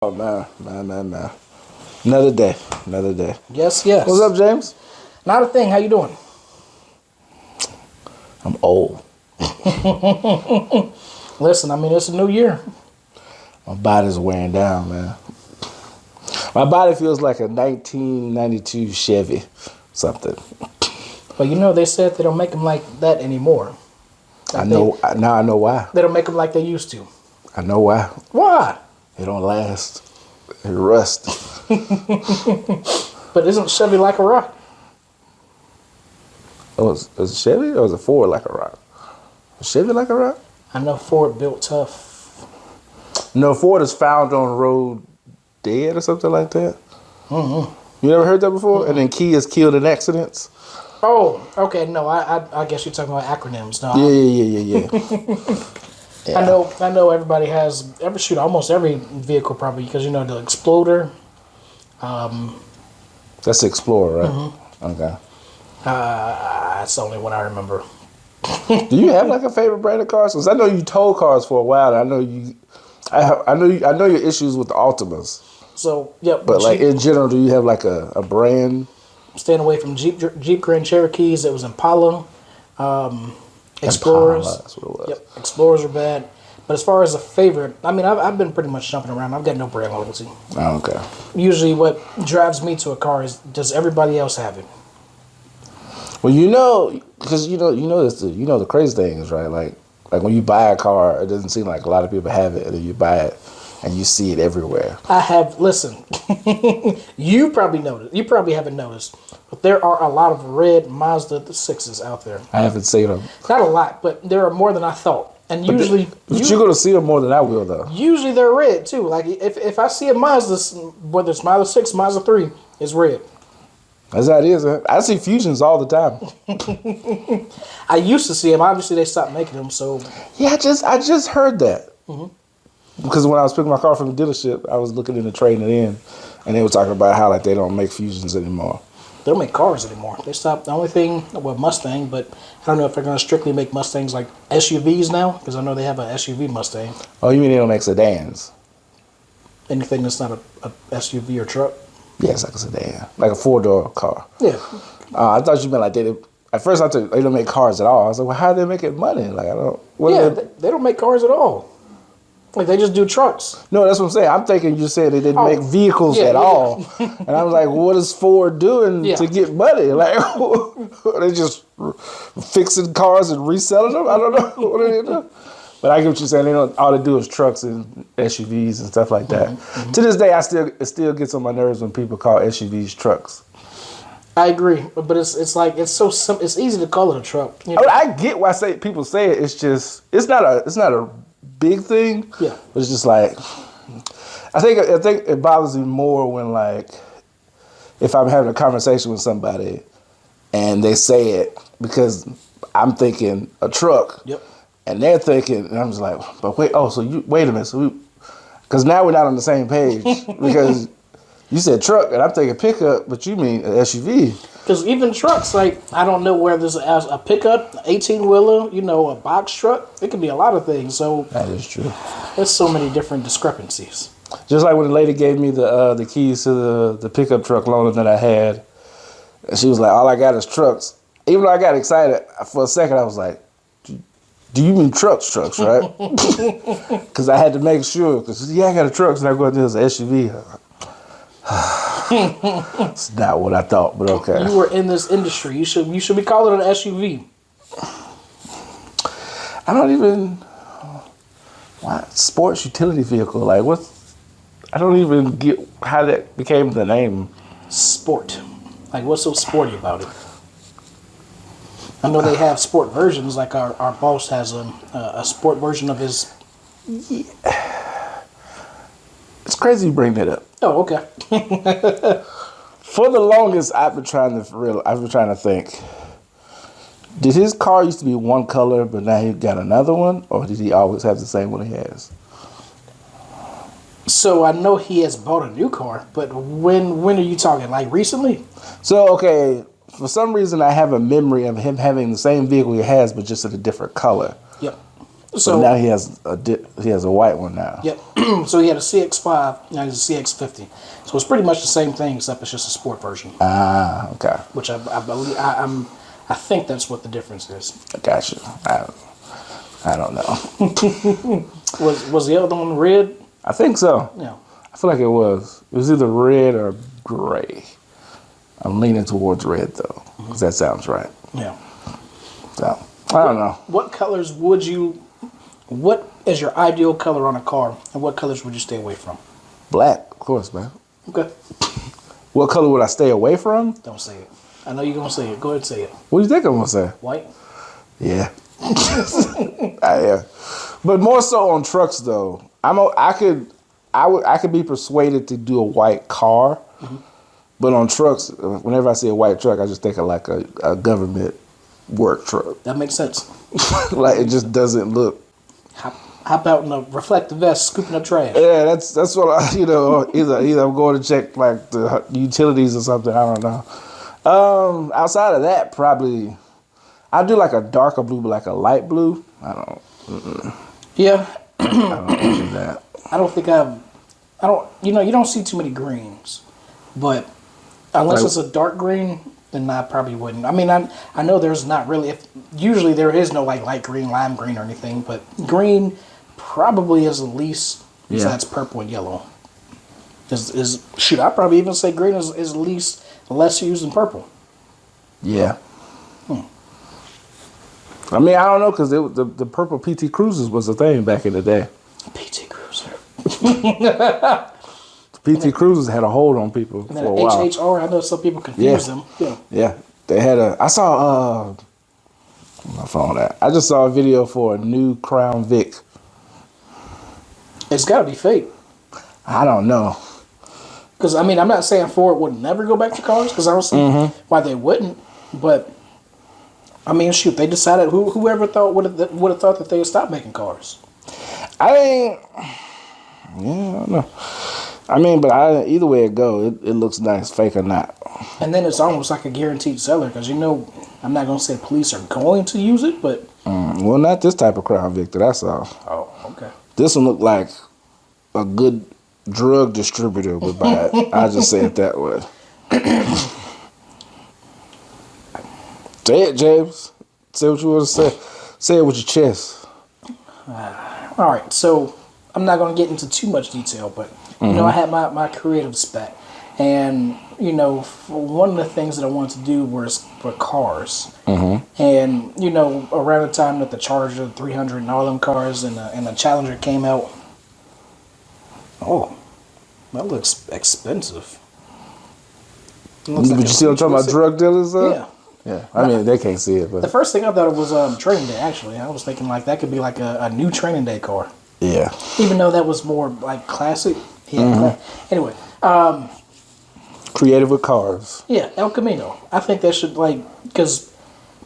Oh man. Another day, another day. Yes, yes. What's up, James? Not a thing. How you doing? I'm old. Listen, I mean, it's a new year. My body's wearing down, man. My body feels like a 1992 Chevy, something. But you know, they said they don't make them like that anymore. I know. Now I know why. They don't make them like they used to. I know why. Why? It don't last. It rust. But isn't Chevy like a rock? Oh, was it Chevy or was it Ford like a rock? Was Chevy like a rock? I know Ford built tough. No, Ford is found on road dead or something like that. Mm-hmm. You never heard that before? Mm-hmm. And then Key is killed in accidents. Oh, okay. No, I guess you're talking about acronyms. No, Yeah. Yeah. I know. Everybody has almost every vehicle probably because you know the Exploder. That's the Explorer, right? Mm-hmm. Okay. That's the only one I remember. Do you have like a favorite brand of cars? Because I know you told cars for a while. I know you. I know your issues with the Altimas. So yeah, but like in general, do you have like a brand? Staying away from Jeep Grand Cherokees. It was Impala. Explorers. Impala, that's what it was. Yep, Explorers are bad. But as far as a favorite, I mean, I've been pretty much jumping around. I've got no brand loyalty. Oh, okay. Usually, what drives me to a car is does everybody else have it? Well, you know, because the crazy thing is right. Like when you buy a car, it doesn't seem like a lot of people have it, and then you buy it and you see it everywhere. Listen, you probably noticed. You probably haven't noticed, but there are a lot of red Mazda 6s out there. I haven't seen them. Not a lot, but there are more than I thought. And usually, you're going to see them more than I will, though. Usually they're red too. Like if I see a Mazda, whether it's Mazda 6, Mazda 3, it's red. That's how it is. Huh? I see Fusions all the time. I used to see them. Obviously, they stopped making them. So yeah, I just heard that. Mm-hmm. Because when I was picking my car from the dealership, I was looking into trading it in, and they were talking about how like they don't make Fusions anymore. They don't make cars anymore. They stopped. The only thing, well, Mustang, but I don't know if they're going to strictly make Mustangs like SUVs now, because I know they have an SUV Mustang. Oh, you mean they don't make sedans? Anything that's not a SUV or truck? Yeah, it's like a sedan, like a 4-door car. Yeah. I thought you meant like at first I thought they don't make cars at all. I was like, well, how are they making money? Like I don't. They don't make cars at all. Like they just do trucks. No, that's what I'm saying. I'm thinking you said they didn't make vehicles at all, and I was like, what is Ford doing to get money? Like, are they just fixing cars and reselling them? I don't know what are they doing. But I get what you're saying. All they do is trucks and SUVs and stuff like that. Mm-hmm. To this day, it still gets on my nerves when people call SUVs trucks. I agree, but it's like it's so simple. It's easy to call it a truck. You know? I get why people say it. It's just it's not a big thing. Yeah, but it's just like I think it bothers me more when like if I'm having a conversation with somebody and they say it because I'm thinking a truck. Yep. And they're thinking, and I'm just like, but wait a minute, because now we're not on the same page because you said truck and I'm thinking pickup, but you mean an SUV. Because even trucks, like I don't know whether there's a pickup, 18-wheeler, a box truck. It could be a lot of things. So that is true. There's so many different discrepancies. Just like when the lady gave me the keys to the pickup truck loaner that I had, and she was like, all I got is trucks. Even though I got excited for a second, I was like, do you mean trucks, right? Because I had to make sure. Because I got a truck, and I go into this SUV. It's not what I thought, but okay. You were in this industry. You should be calling it an SUV. I don't even sports utility vehicle. Like what? I don't even get how that became the name. Sport. Like what's so sporty about it? I know they have sport versions, like our boss has a sport version of his. Yeah. It's crazy you bring that up. Oh, okay. For the longest, I've been trying to think. Did his car used to be one color, but now he got another one, or did he always have the same one he has? So I know he has bought a new car, but when are you talking? Like recently? So okay. For some reason, I have a memory of him having the same vehicle he has, but just in a different color. Yep. So now he has He has a white one now. Yep. So he had a CX-5, now he's a CX-50. So it's pretty much the same thing, except it's just a sport version. Ah, okay. Which I believe I think that's what the difference is. I got you. I don't know. Was the other one red? I think so. Yeah. I feel like it was. It was either red or gray. I'm leaning towards red though, because that sounds right. Yeah. So I don't know. What colors would you? What is your ideal color on a car, and what colors would you stay away from? Black, of course, man. Okay. What color would I stay away from? Don't say it. I know you're gonna say it. Go ahead and say it. What do you think I'm gonna say? White. Yeah. Yeah. But more so on trucks though. I could be persuaded to do a white car, but on trucks, whenever I see a white truck, I just think of like a government work truck. That makes sense. Like it just doesn't look. Hop out in a reflective vest, scooping up trash. Yeah, that's what I, either I'm going to check like the utilities or something. I don't know. Outside of that, probably I do like a darker blue, but like a light blue. I don't. Yeah. I don't do that. I don't think I don't. You don't see too many greens, but unless it's a dark green, then I probably wouldn't. I mean, I know there's not really. Usually there is no like light green, lime green, or anything, but green probably is the least. Besides purple and yellow. Shoot, I'd probably even say green is least less used than purple. Yeah. I mean, I don't know because the purple PT Cruisers was a thing back in the day. PT Cruiser. PT Cruisers had a hold on people for a while. HHR, I know some people confuse them. Yeah. They had I saw my phone at. I just saw a video for a new Crown Vic. It's got to be fake. I don't know. Because, I mean, I'm not saying Ford would never go back to cars, because I don't see why they wouldn't. But, I mean, shoot, they decided, whoever would have thought that they would stop making cars? I don't know. I mean, but either way it go, it looks nice, fake or not. And then it's almost like a guaranteed seller, because, I'm not going to say police are going to use it, but... well, not this type of Crown Vic that I saw. Oh, okay. This one looked like a good drug distributor would buy it. I just say it that way. Say it, James. Say what you want to say. Say it with your chest. All right, so I'm not going to get into too much detail, but, I had my creative spec. And, one of the things that I wanted to do was for cars. And, around the time that the Charger 300 and all them cars and the Challenger came out, oh, that looks expensive. But you see what I'm talking about, drug dealers? Yeah. Yeah, I mean, they can't see it. But the first thing I thought it was training day, actually. I was thinking, like, that could be like a new training day car. Yeah. Even though that was more, like, classic. Yeah. Anyway. Creative with cars. Yeah, El Camino. I think that should, because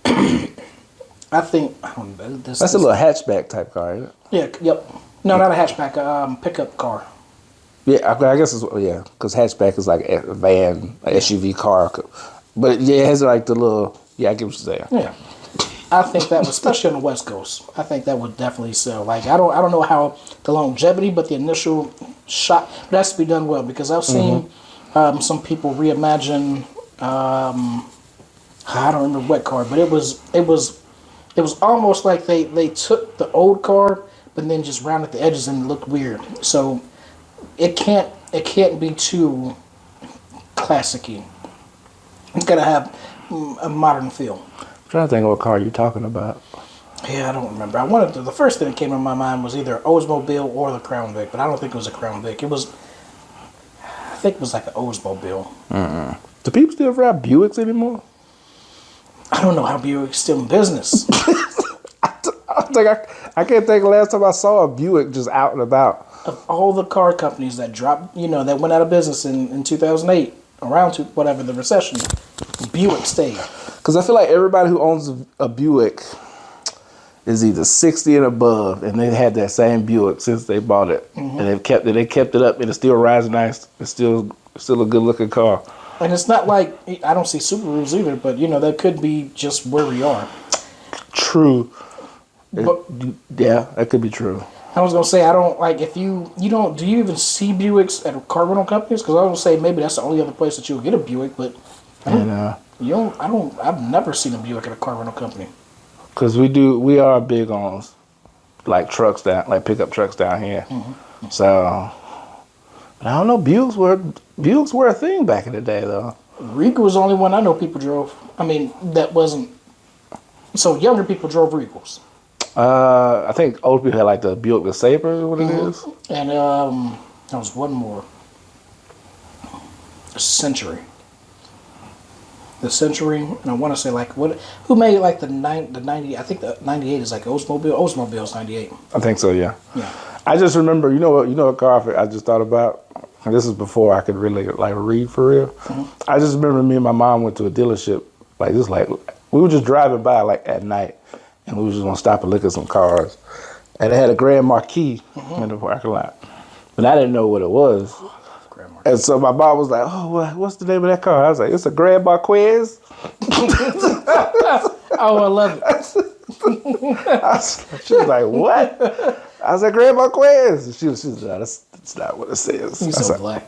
I think, I don't know. That's a little hatchback type car, isn't it? Yeah, yep. No, not a hatchback, a pickup car. Yeah, I guess because hatchback is like a van, an SUV car. But yeah, it has like the little, I get what you're saying. Yeah. I think that would, especially on the West Coast, I think that would definitely sell. Like, I don't know how the longevity, but the initial shot, it has to be done well, because I've seen some people reimagine, I don't remember what car, but it was almost like they took the old car, but then just rounded the edges and it looked weird. So it can't be too classic-y. It's got to have a modern feel. I'm trying to think of what car you're talking about. Yeah, I don't remember. The first thing that came in my mind was either Oldsmobile or the Crown Vic, but I don't think it was a Crown Vic. I think it was like an Oldsmobile. Do people still drive Buicks anymore? I don't know how Buick's still in business. I can't think of the last time I saw a Buick just out and about. Of all the car companies that dropped, that went out of business in 2008, around whatever the recession, Buick stayed. Because I feel like everybody who owns a Buick is either 60 and above, and they had that same Buick since they bought it, and they kept it up, and it's still rising nice. It's still a good looking car. And it's not like I don't see Subarus either, but that could be just where we are. True. Yeah, that could be true. I was gonna say I don't like if you don't do you even see Buicks at car rental companies? Because I was gonna say maybe that's the only other place that you'll get a Buick, but I've never seen a Buick at a car rental company. Because we are big on like trucks like pickup trucks down here. Mm-hmm. So, but I don't know, Buicks were a thing back in the day though. Regal was the only one I know people drove. I mean, that wasn't. So younger people drove Regals. I think old people had like the Buick the Sabre is what it is. And there was one more. The Century. The Century, and I want to say like who made like the 90? I think the 98 is like Oldsmobile. Oldsmobile's 98. I think so, yeah. Yeah. I just remember, you know what car I just thought about? And this is before I could really like read for real. Mm-hmm. I just remember me and my mom went to a dealership we were just driving by like at night. And we was just gonna stop and look at some cars, and they had a Grand Marquis in the parking lot, but I didn't know what it was. And so my mom was like, "Oh, what's the name of that car?" I was like, "It's a Grand Marquis." Oh, I love it. She was like, "What?" I was like, "Grand Marquis." She was like, "That's not what it says." You so black.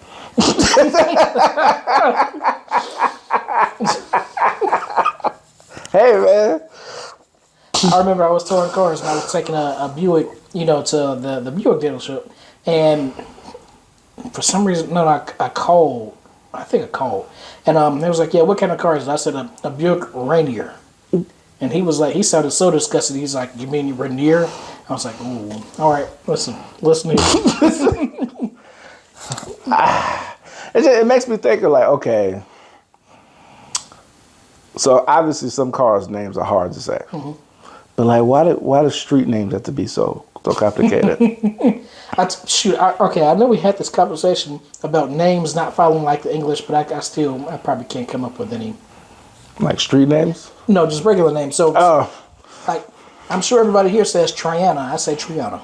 Hey, man. I remember I was towing cars and I was taking a Buick, to the Buick dealership, and for some reason, I called, and they was like, "Yeah, what kind of car is it?" I said, a Buick Rainier, and he was like, he sounded so disgusted. He's like, "You mean Rainier?" I was like, "Ooh, all right, listen here." It makes me think of like, okay, so obviously some cars' names are hard to say. Mm-hmm. But like, why do street names have to be so complicated? I know we had this conversation about names not following like the English, but I probably can't come up with any. Like street names? No, just regular names. So, like, I'm sure everybody here says Triana. I say Triana.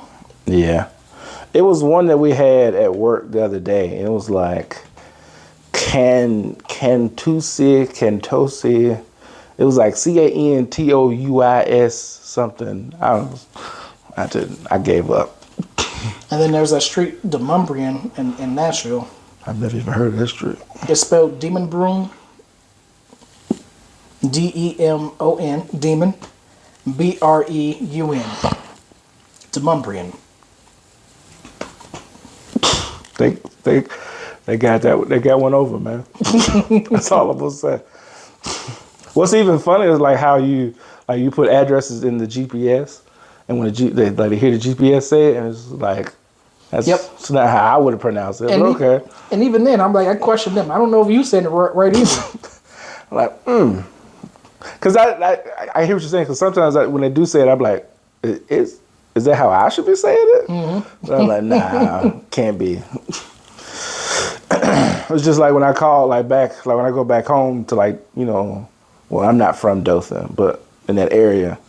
Yeah. It was one that we had at work the other day, and it was like Cantosi. It was like Cantouyis something. I gave up. And then there's that street, Demumbrian, in Nashville. I've never even heard of that street. It's spelled Demon Broom. Demon. Demon. Breun. Demumbrian. They got that. They got one over, man. That's all I'm gonna say. What's even funny is like how you put addresses in the GPS, and when they hear the GPS say it, and it's like that's not how I would have pronounced it. And but okay. And even then, I'm like, I question them. I don't know if you said it right either. Like, because I hear what you're saying. Because sometimes when they do say it, I'm like, is that how I should be saying it? Mm-hmm. But I'm like, nah, can't be. It's just like when I call when I go back home to well, I'm not from Dothan, but in that area,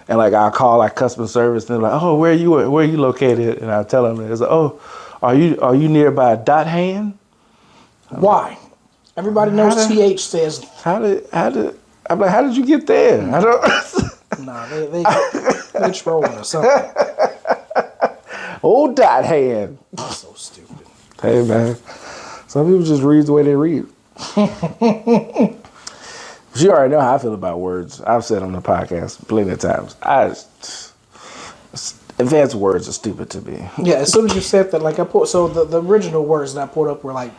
and like I'll call like customer service, and they're like, "Oh, where are you located?" And I tell them, "It's like, oh, are you nearby Dot Hand?" Why? Everybody knows TH says. How did I'm like, how did you get there? I don't. Nah, they trolling or something. Old Dot Hand. That's so stupid. Hey man, some people just read the way they read. But you already know how I feel about words. I've said on the podcast plenty of times. Advanced words are stupid to me. Yeah, as soon as you said that, like the original words that I pulled up were like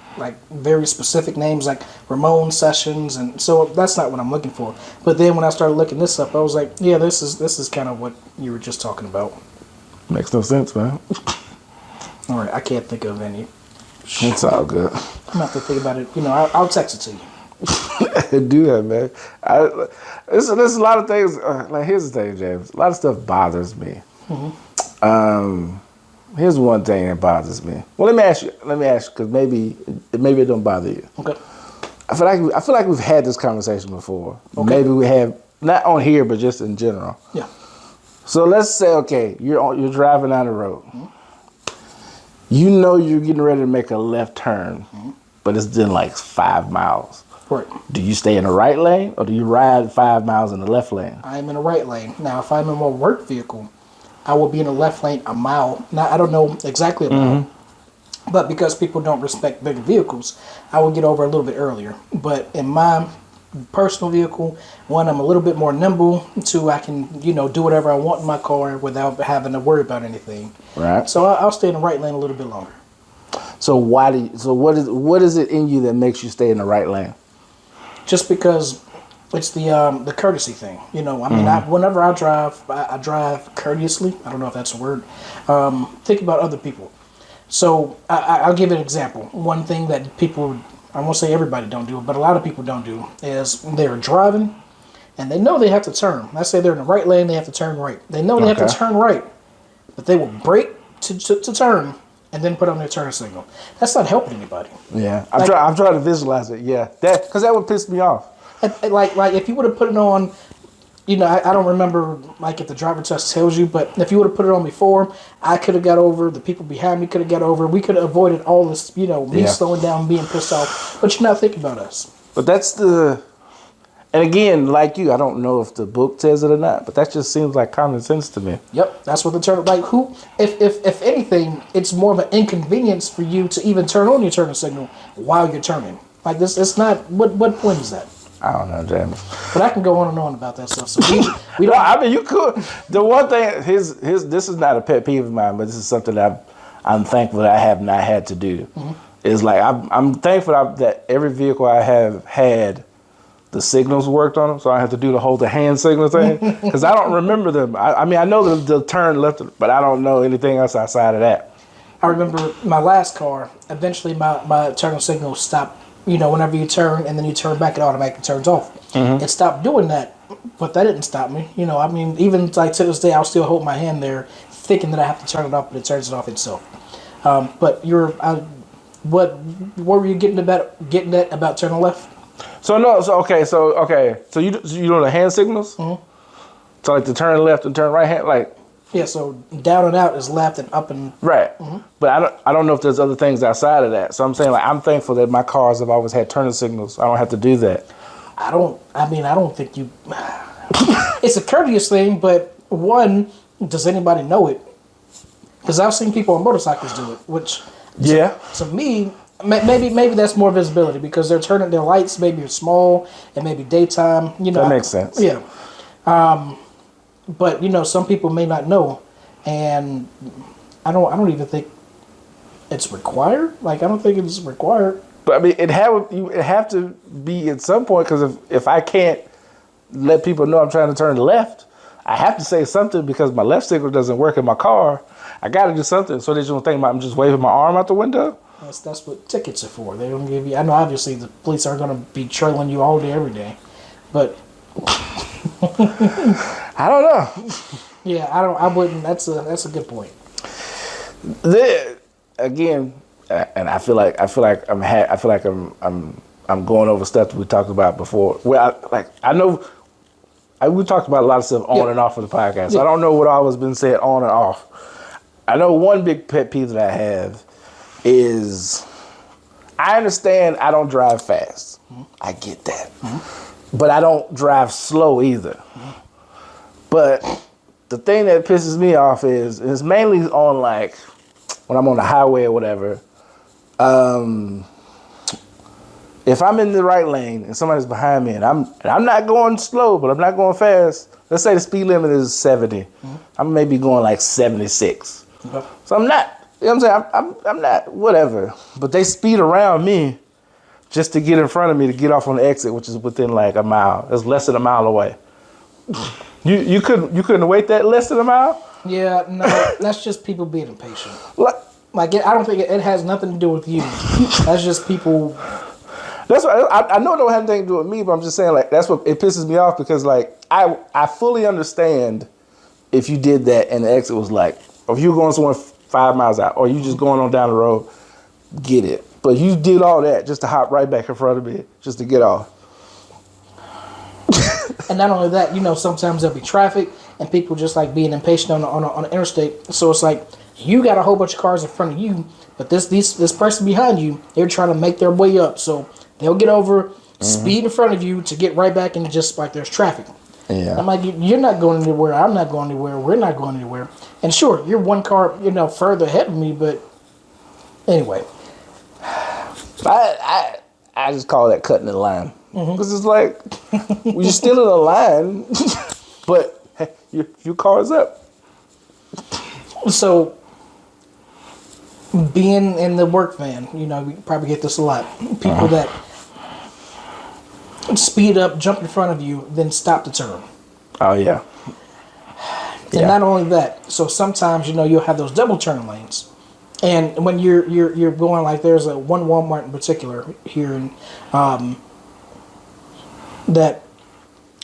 very specific names, like Ramon Sessions, and so that's not what I'm looking for. But then when I started looking this up, I was like, yeah, this is kind of what you were just talking about. Makes no sense, man. All right, I can't think of any. It's all good. I'm gonna have to think about it. I'll text it to you. Do that, man. There's a lot of things. Like here's the thing, James. A lot of stuff bothers me. Mm-hmm. Here's one thing that bothers me. Well, let me ask you, because maybe it don't bother you. Okay. I feel like we've had this conversation before. Okay. Maybe we have, not on here, but just in general. Yeah. So let's say, okay, you're driving down the road. Mm-hmm. You know you're getting ready to make a left turn, mm-hmm. but it's been like 5 miles. Right. Do you stay in the right lane or do you ride 5 miles in the left lane? I'm in the right lane. Now, if I'm in my work vehicle, I will be in the left lane a mile. Now, I don't know exactly a mile, but because people don't respect bigger vehicles, I will get over a little bit earlier. But in my personal vehicle, one, I'm a little bit more nimble. Two, I can, do whatever I want in my car without having to worry about anything. Right. So I'll stay in the right lane a little bit longer. So what is it in you that makes you stay in the right lane? Just because it's the courtesy thing. Whenever I drive courteously. I don't know if that's a word. Think about other people. So I'll give you an example. One thing that people, I won't say everybody don't do, but a lot of people don't do, is they're driving and they know they have to turn. Let's say they're in the right lane, they have to turn right. They know they have to turn right, but they will brake to turn and then put on their turn signal. That's not helping anybody. Yeah, I'm trying to visualize it. Yeah, because that would piss me off. Like if you would have put it on, I don't remember like if the driver test tells you, but if you would have put it on before, I could have got over. The people behind me could have got over. We could have avoided all this, me slowing down, and being pissed off. But you're not thinking about us. But and again, like you, I don't know if the book says it or not, but that just seems like common sense to me. Yep, that's what the turn. Like if anything, it's more of an inconvenience for you to even turn on your turning signal while you're turning. Like this, it's not. What point is that? I don't know, James. But I can go on and on about that stuff. So we don't. I mean, you could. The one thing, this is not a pet peeve of mine, but this is something that I'm thankful that I have not had to do. Is like I'm thankful that every vehicle I have had, the signals worked on them, so I have to do the hand signal thing because I don't remember them. I mean, I know the turn left, but I don't know anything else outside of that. I remember my last car. Eventually, my turn signal stopped. Whenever you turn and then you turn back, it automatically turns off. It stopped doing that, but that didn't stop me. I mean, even like to this day, I'll still hold my hand there, thinking that I have to turn it off, but it turns it off itself. But what were you getting at about turning left? So you know the hand signals. So like the turn left and turn right hand, like. Yeah, so down and out is left and up and right. But I don't know if there's other things outside of that. So I'm saying I'm thankful that my cars have always had turning signals. I don't have to do that. I don't think you. It's a courteous thing, but one, does anybody know it? Because I've seen people on motorcycles do it, which to me maybe that's more visibility because they're turning their lights maybe are small and maybe daytime. That makes sense. Yeah. But some people may not know, and I don't even think it's required. Like I don't think it's required. But I mean, it have to be at some point because if I can't let people know I'm trying to turn left, I have to say something because my left signal doesn't work in my car. I got to do something so they don't think I'm just waving my arm out the window. That's what tickets are for. They don't give you. I know obviously the police are going to be trailing you all day every day, but. I don't know. Yeah, I wouldn't. That's a good point. Again, and I feel like I'm going over stuff that we talked about before. Well, I know we talked about a lot of stuff on and off of the podcast. So I don't know what all has been said on and off. I know one big pet peeve that I have is I understand I don't drive fast. I get that. But I don't drive slow either. But the thing that pisses me off is mainly on like when I'm on the highway or whatever. If I'm in the right lane and somebody's behind me and I'm not going slow, but I'm not going fast. Let's say the speed limit is 70. I'm maybe going like 76. Okay. So I'm not. You know what I'm saying? I'm not whatever. But they speed around me. Just to get in front of me to get off on the exit, which is within like a mile. It's less than a mile away. You couldn't wait that less than a mile? Yeah, no, that's just people being impatient. I don't think it has nothing to do with you. That's just people. That's what I know it don't have anything to do with me, but I'm just saying like that's what it pisses me off because like I fully understand if you did that and the exit was like, or if you were going somewhere 5 miles out, or you just going on down the road, get it. But you did all that just to hop right back in front of me, just to get off. And not only that, sometimes there'll be traffic and people just like being impatient on an interstate. So it's like you got a whole bunch of cars in front of you, but this person behind you, they're trying to make their way up. So they'll get over, speed in front of you to get right back into just like there's traffic. Yeah. I'm like, you're not going anywhere. I'm not going anywhere. We're not going anywhere. And sure, you're one car, further ahead of me. But anyway, I just call that cutting the line because it's like you're still in a line, but hey, your car's up. So being in the work van, we probably get this a lot. People that speed up, jump in front of you, then stop to turn. Oh yeah. And not only that, so sometimes you'll have those double turn lanes, and when you're going, like, there's one Walmart in particular here in that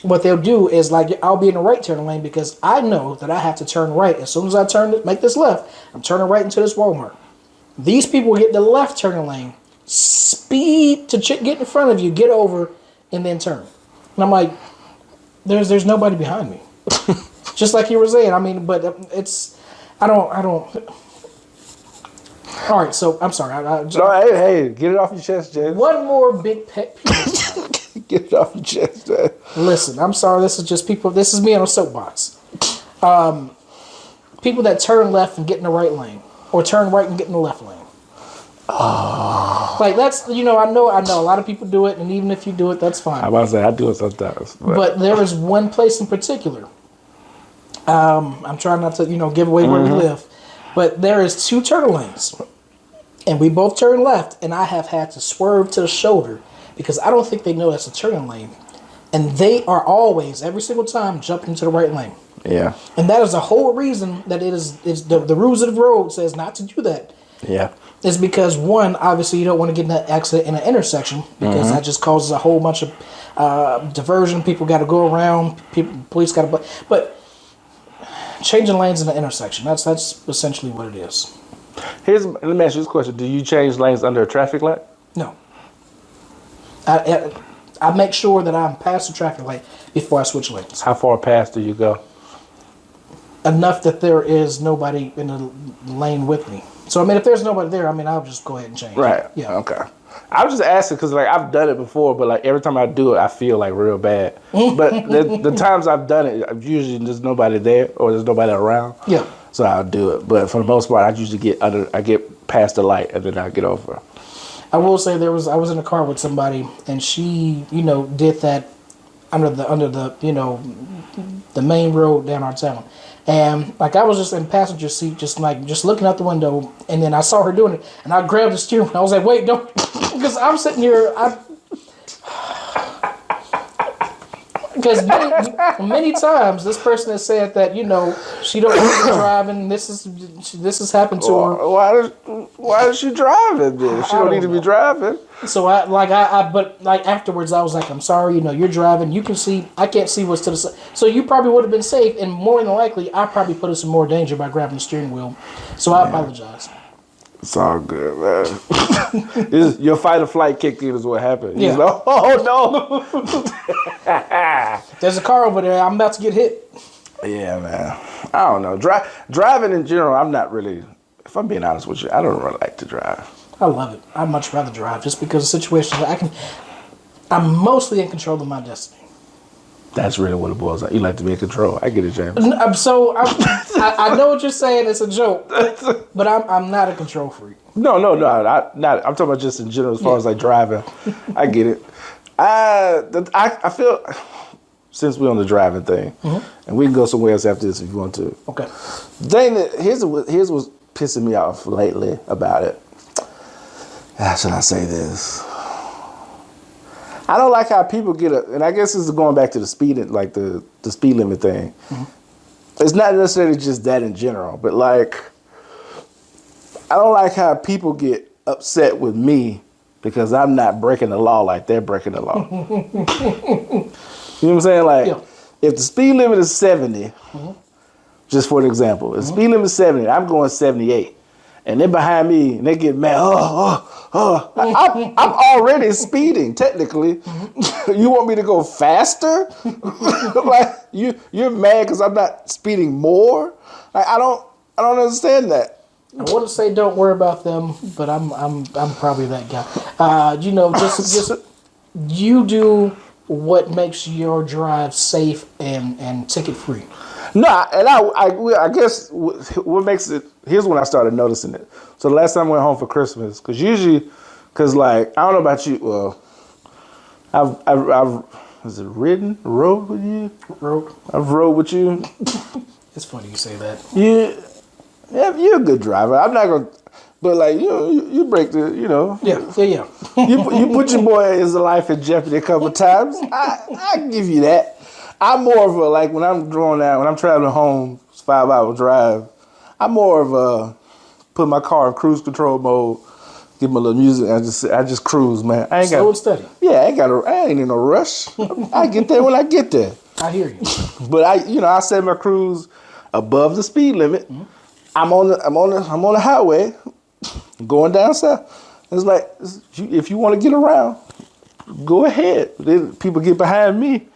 what they'll do is, like, I'll be in the right turn lane because I know that I have to turn right as soon as I make this left. I'm turning right into this Walmart. These people get the left turn lane, speed to get in front of you, get over, and then turn. And I'm like, there's nobody behind me. Just like you were saying, I mean, but I don't. All right, so I'm sorry. Hey, get it off your chest, James. One more big pet peeve. Get it off your chest, James. Listen, I'm sorry. This is just people. This is me on a soapbox. People that turn left and get in the right lane, or turn right and get in the left lane. Oh. Like, that's, I know a lot of people do it, and even if you do it, that's fine. I'm about to say, I do it sometimes. But there is one place in particular. I'm trying not to, give away where we live. But there is 2 turn lanes. And we both turn left, and I have had to swerve to the shoulder because I don't think they know that's a turning lane. And they are always, every single time, jumping into the right lane. Yeah. And that is the whole reason that it's the rules of the road says not to do that. Yeah. Is because, one, obviously you don't want to get in an accident in an intersection because that just causes a whole bunch of diversion. People got to go around. Police got to... But changing lanes in an intersection, that's essentially what it is. Let me ask you this question. Do you change lanes under a traffic light? No. I make sure that I'm past the traffic light before I switch lanes. How far past do you go? Enough that there is nobody in the lane with me. So, I mean, if there's nobody there, I'll just go ahead and change. Right. Yeah. Okay. I was just asking because, like, I've done it before, but, like, every time I do it, I feel, like, real bad. But the times I've done it, usually there's nobody there or there's nobody around. Yeah. So I'll do it. But for the most part, I usually get past the light and then I get over. I will say I was in a car with somebody and she, did that under the the main road down our town. And, like, I was just in passenger seat, just looking out the window, and then I saw her doing it, and I grabbed the steering wheel. I was like, wait, don't, because I'm sitting here, because many times this person has said that, she don't need to drive, and this has happened to her. Why is she driving then? She don't need to be driving. So but afterwards I was like, I'm sorry, you're driving. You can see, I can't see what's to the side. So you probably would have been safe, and more than likely, I probably put us in more danger by grabbing the steering wheel. So I apologize. It's all good, man. Your fight or flight kicked in is what happened. Yeah. Like, oh no. There's a car over there. I'm about to get hit. Yeah, man. I don't know. Driving in general, I'm not really. If I'm being honest with you, I don't really like to drive. I love it. I'd much rather drive just because of situations I'm mostly in control of my destiny. That's really what it boils down. You like to be in control. I get it, James. I know what you're saying. It's a joke, but I'm not a control freak. No. I'm talking about just in general as far as like driving. I get it. I feel since we're on the driving thing, and we can go somewhere else after this if you want to. Okay. Here's what's pissing me off lately about it. How should I say this? I don't like how people get up, and I guess this is going back to the speed, like the speed limit thing. It's not necessarily just that in general, but like, I don't like how people get upset with me because I'm not breaking the law like they're breaking the law. You know what I'm saying? Like, if the speed limit is 70, just for an example, if the speed limit is 70, I'm going 78. And they're behind me, and they get mad. I'm already speeding, technically. You want me to go faster? Like you're mad because I'm not speeding more? Like, I don't understand that. I wouldn't say don't worry about them, but I'm probably that guy. Just you do what makes your drive safe and ticket free? No, and I guess what makes it, here's when I started noticing it. So the last time I went home for Christmas, because like, I don't know about you, well, I've is it rode with you? I've rode with you. It's funny you say that. Yeah, you're a good driver. I'm not gonna, but like you break the, Yeah. you put your boy's life in jeopardy a couple of times. I give you that. I'm more of a, like, when I'm traveling home, it's a 5-hour drive. I'm more of a put my car in cruise control mode, give me a little music, and I just cruise, man. I ain't slow and steady. Yeah, I ain't in no rush. I get there when I get there. I hear you. But I set my cruise above the speed limit. Mm-hmm. I'm on the highway, going down south. It's like, if you want to get around, go ahead. Then people get behind me.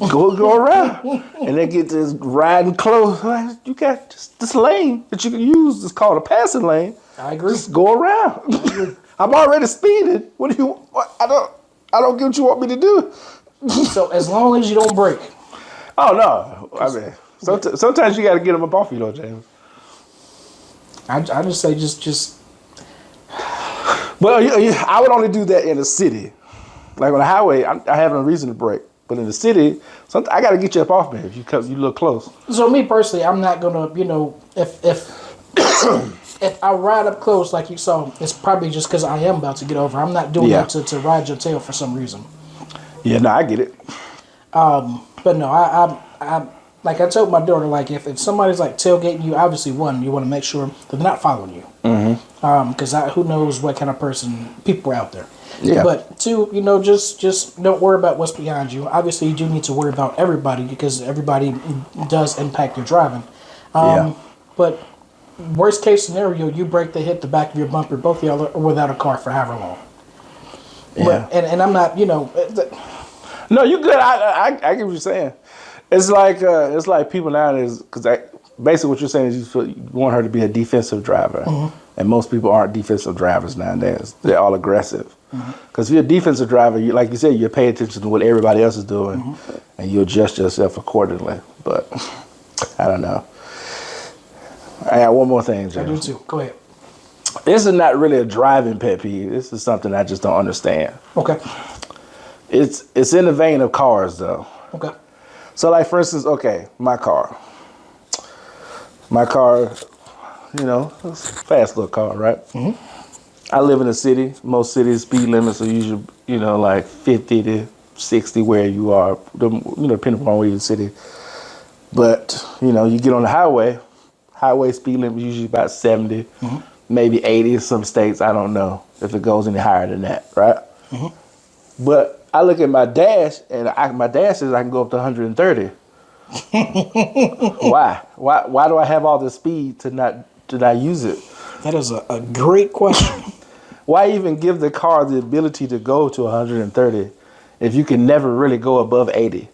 Go around, and they get this riding close. Like, you got this lane that you can use. It's called a passing lane. I agree. Just go around. I'm already speeding. What do you? I don't get what you want me to do. So as long as you don't break. Oh no! I mean, sometimes you got to get them up off you, though, James. I just say just. Well, I would only do that in the city. Like on the highway, I have no reason to brake. But in the city, I got to get you up off me if you look close. So me personally, I'm not gonna, if if I ride up close like you saw, it's probably just because I am about to get over. I'm not doing that to ride your tail for some reason. Yeah, no, I get it. But no, I like I told my daughter, like if somebody's like tailgating you, obviously one, you want to make sure they're not following you. Mm-hmm. Because who knows what kind of people are out there. Yeah. But two, just don't worry about what's behind you. Obviously, you do need to worry about everybody because everybody does impact your driving. But worst case scenario, you break, they hit the back of your bumper, both of y'all are without a car for however long. Yeah. But, and I'm not, No, you good. I get what you're saying. It's like people nowadays, because basically what you're saying is you want her to be a defensive driver. Mm-hmm. And most people aren't defensive drivers nowadays. They're all aggressive. Because if you're a defensive driver, like you said, you pay attention to what everybody else is doing, and you adjust yourself accordingly. But I don't know. I got one more thing, Jay. I do too. Go ahead. This is not really a driving pet peeve. This is something I just don't understand. Okay. It's in the vein of cars, though. Okay. So, like, for instance, my car. It's a fast little car, right? Mm-hmm. I live in a city. Most cities, speed limits are usually, like 50 to 60 where you are, depending upon where you're in the city. But, you get on the highway speed limit is usually about 70, maybe 80 in some states. I don't know if it goes any higher than that, right? Mm-hmm. But I look at my dash, and my dash says I can go up to 130. Why? Why do I have all this speed to not use it? That is a great question. Why even give the car the ability to go to 130 if you can never really go above 80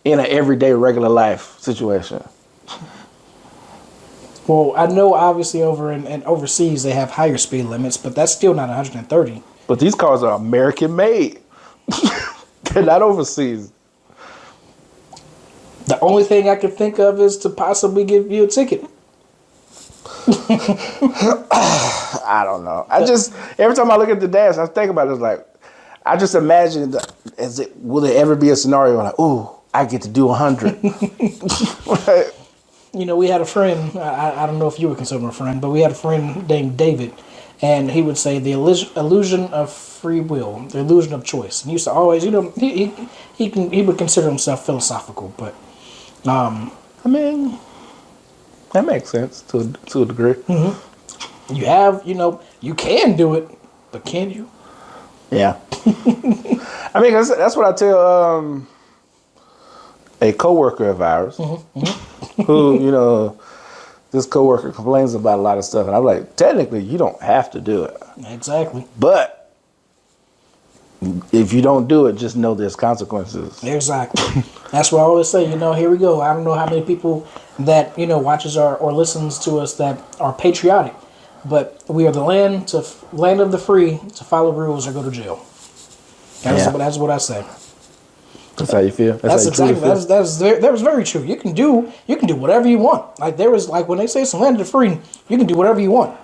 in an everyday regular life situation? Well, I know obviously over and overseas they have higher speed limits, but that's still not 130. But these cars are American made. They're not overseas. The only thing I can think of is to possibly give you a ticket. I don't know. Every time I look at the dash, I think about it, it's like, I just imagine, will there ever be a scenario like, ooh, I get to do 100? Right. We had a friend, I don't know if you would consider him a friend, but we had a friend named David, and he would say the illusion of free will, the illusion of choice. And he used to always, he would consider himself philosophical, but I mean, that makes sense to a degree. Mm-hmm. You have, you can do it, but can you? Yeah. I mean, that's what I tell a coworker of ours, who, this coworker complains about a lot of stuff, and I'm like, technically, you don't have to do it. Exactly. But if you don't do it, just know there's consequences. Exactly. That's what I always say. Here we go. I don't know how many people that watches or listens to us that are patriotic, but we are the land of the free to follow rules or go to jail. That's what I say. That's how you feel. That's exactly that was very true. You can do whatever you want. Like there was like when they say it's a land of the free, you can do whatever you want,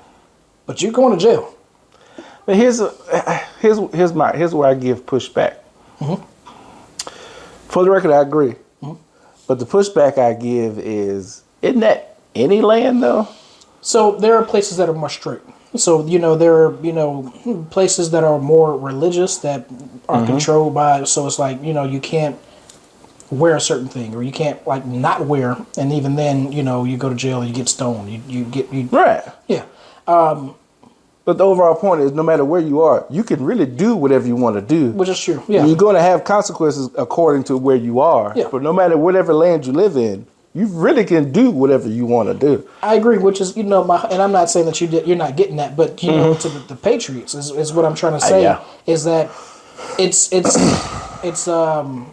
but you're going to jail. But here's where I give pushback. Mm-hmm. For the record, I agree. Mm-hmm. But the pushback I give is, isn't that any land though? So there are places that are more strict. So there are places that are more religious that are controlled by. So it's like you can't wear a certain thing, or you can't like not wear, and even then you go to jail and you get stoned. You right. Yeah. But the overall point is, no matter where you are, you can really do whatever you want to do. Which is true. Yeah. You're going to have consequences according to where you are. Yeah. But no matter whatever land you live in, you really can do whatever you want to do. I agree, which is and I'm not saying that you're not getting that, but to the Patriots is what I'm trying to say is that it's dang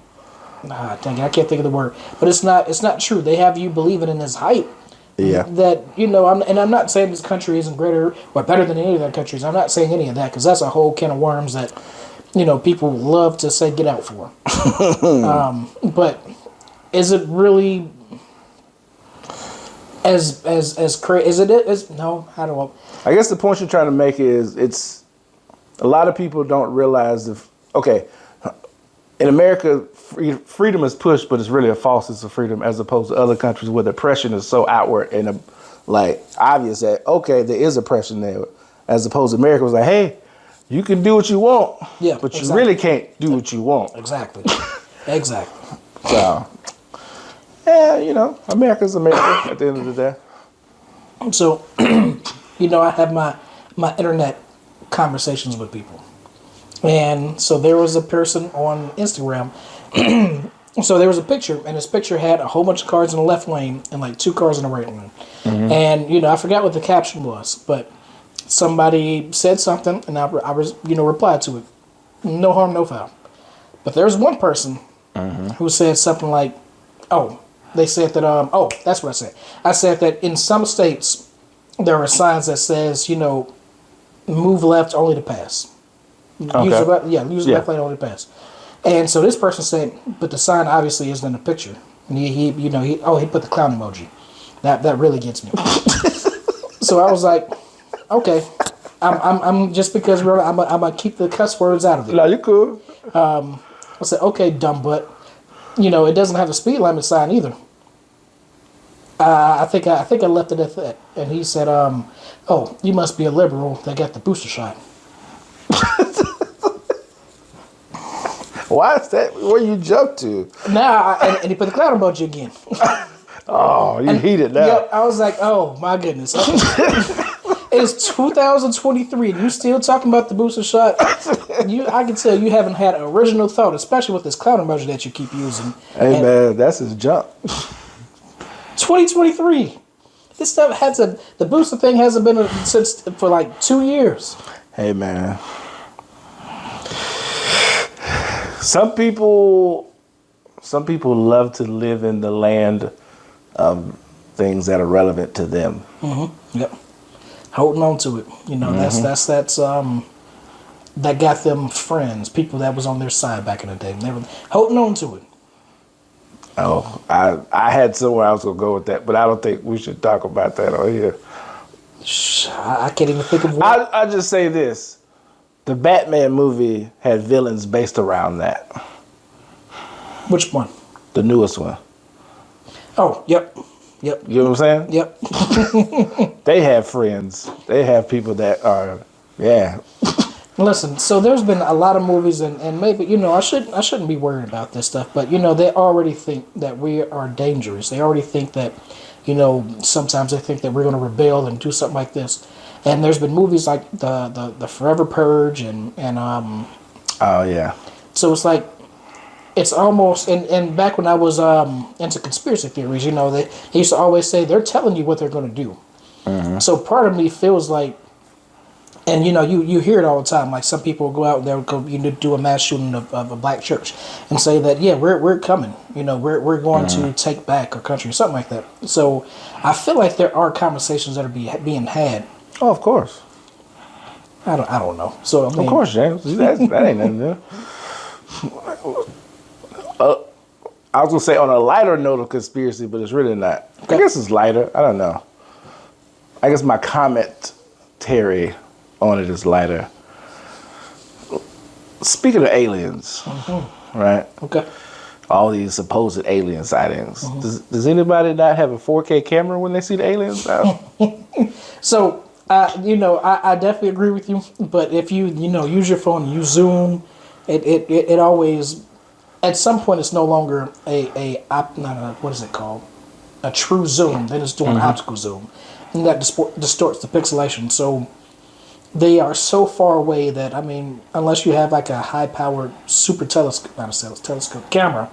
it, I can't think of the word, but it's not true. They have you believing in this hype. Yeah. That I'm not saying this country isn't greater or better than any of the countries. I'm not saying any of that because that's a whole can of worms that people love to say get out for. But is it really as crazy as it is? No, I don't know. I guess the point you're trying to make is it's a lot of people don't realize in America, freedom is pushed, but it's really a false sense of freedom as opposed to other countries where the oppression is so outward and obvious that, there is oppression there. As opposed to America was like, hey, you can do what you want, but you really can't do what you want. Exactly. Exactly. So, yeah, America's America at the end of the day. So, I have my internet conversations with people. And so there was a person on Instagram. So there was a picture, and this picture had a whole bunch of cars in the left lane and like 2 cars in the right lane. Mm-hmm. And, I forgot what the caption was, but somebody said something, and I was, replied to it. No harm, no foul. But there was one person who said something like, they said that, that's what I said. I said that in some states, there are signs that says, move left only to pass. Okay. Use the left lane only to pass. And so this person said, but the sign obviously isn't in the picture. And he put the clown emoji. That really gets me. So I was like, okay, I'm just because I'm gonna keep the cuss words out of it. No, you cool. I said, okay, dumb butt. It doesn't have a speed limit sign either. I think I left it at that. And he said, you must be a liberal that got the booster shot. Why is that where you jumped to? Nah, and he put the clown emoji again. Oh, you heated now. Yeah, I was like, oh my goodness. It's 2023 and you still talking about the booster shot. I can tell you haven't had an original thought, especially with this clown emoji that you keep using. Hey man, that's his jump. 2023. This stuff the booster thing hasn't been since for like 2 years. Hey man. Some people love to live in the land of things that are relevant to them. Mm-hmm. Yep. Holding on to it. That's that got them friends, people that was on their side back in the day. They were holding on to it. Oh, I had somewhere I was gonna go with that, but I don't think we should talk about that on here. I can't even think of what. I just say this. The Batman movie had villains based around that. Which one? The newest one. Oh, yep. You know what I'm saying? Yep. They have friends. They have people that are, Listen, so there's been a lot of movies, and maybe, I shouldn't be worried about this stuff, but, they already think that we are dangerous. They already think that, sometimes they think that we're going to rebel and do something like this. And there's been movies like the Forever Purge and oh yeah. So it's like it's almost and back when I was into conspiracy theories, they used to always say they're telling you what they're going to do. Mm-hmm. So part of me feels like, and you hear it all the time. Like some people will go out and they'll go do a mass shooting of a black church and say that we're coming. We're going to take back our country or something like that. So I feel like there are conversations that are being had. Oh, of course. I don't know. So I mean, of course, James. That ain't nothing new. I was gonna say on a lighter note of conspiracy, but it's really not. Okay. I guess it's lighter. I don't know. I guess my commentary on it is lighter. Speaking of aliens, right? Okay. All these supposed alien sightings. Does anybody not have a 4K camera when they see the aliens now? So, I definitely agree with you. But if you use your phone, you zoom, it always, at some point, it's no longer what is it called? A true zoom. Then it's doing optical zoom, and that distorts the pixelation. So they are so far away that, I mean, unless you have like a high-powered super telescope camera,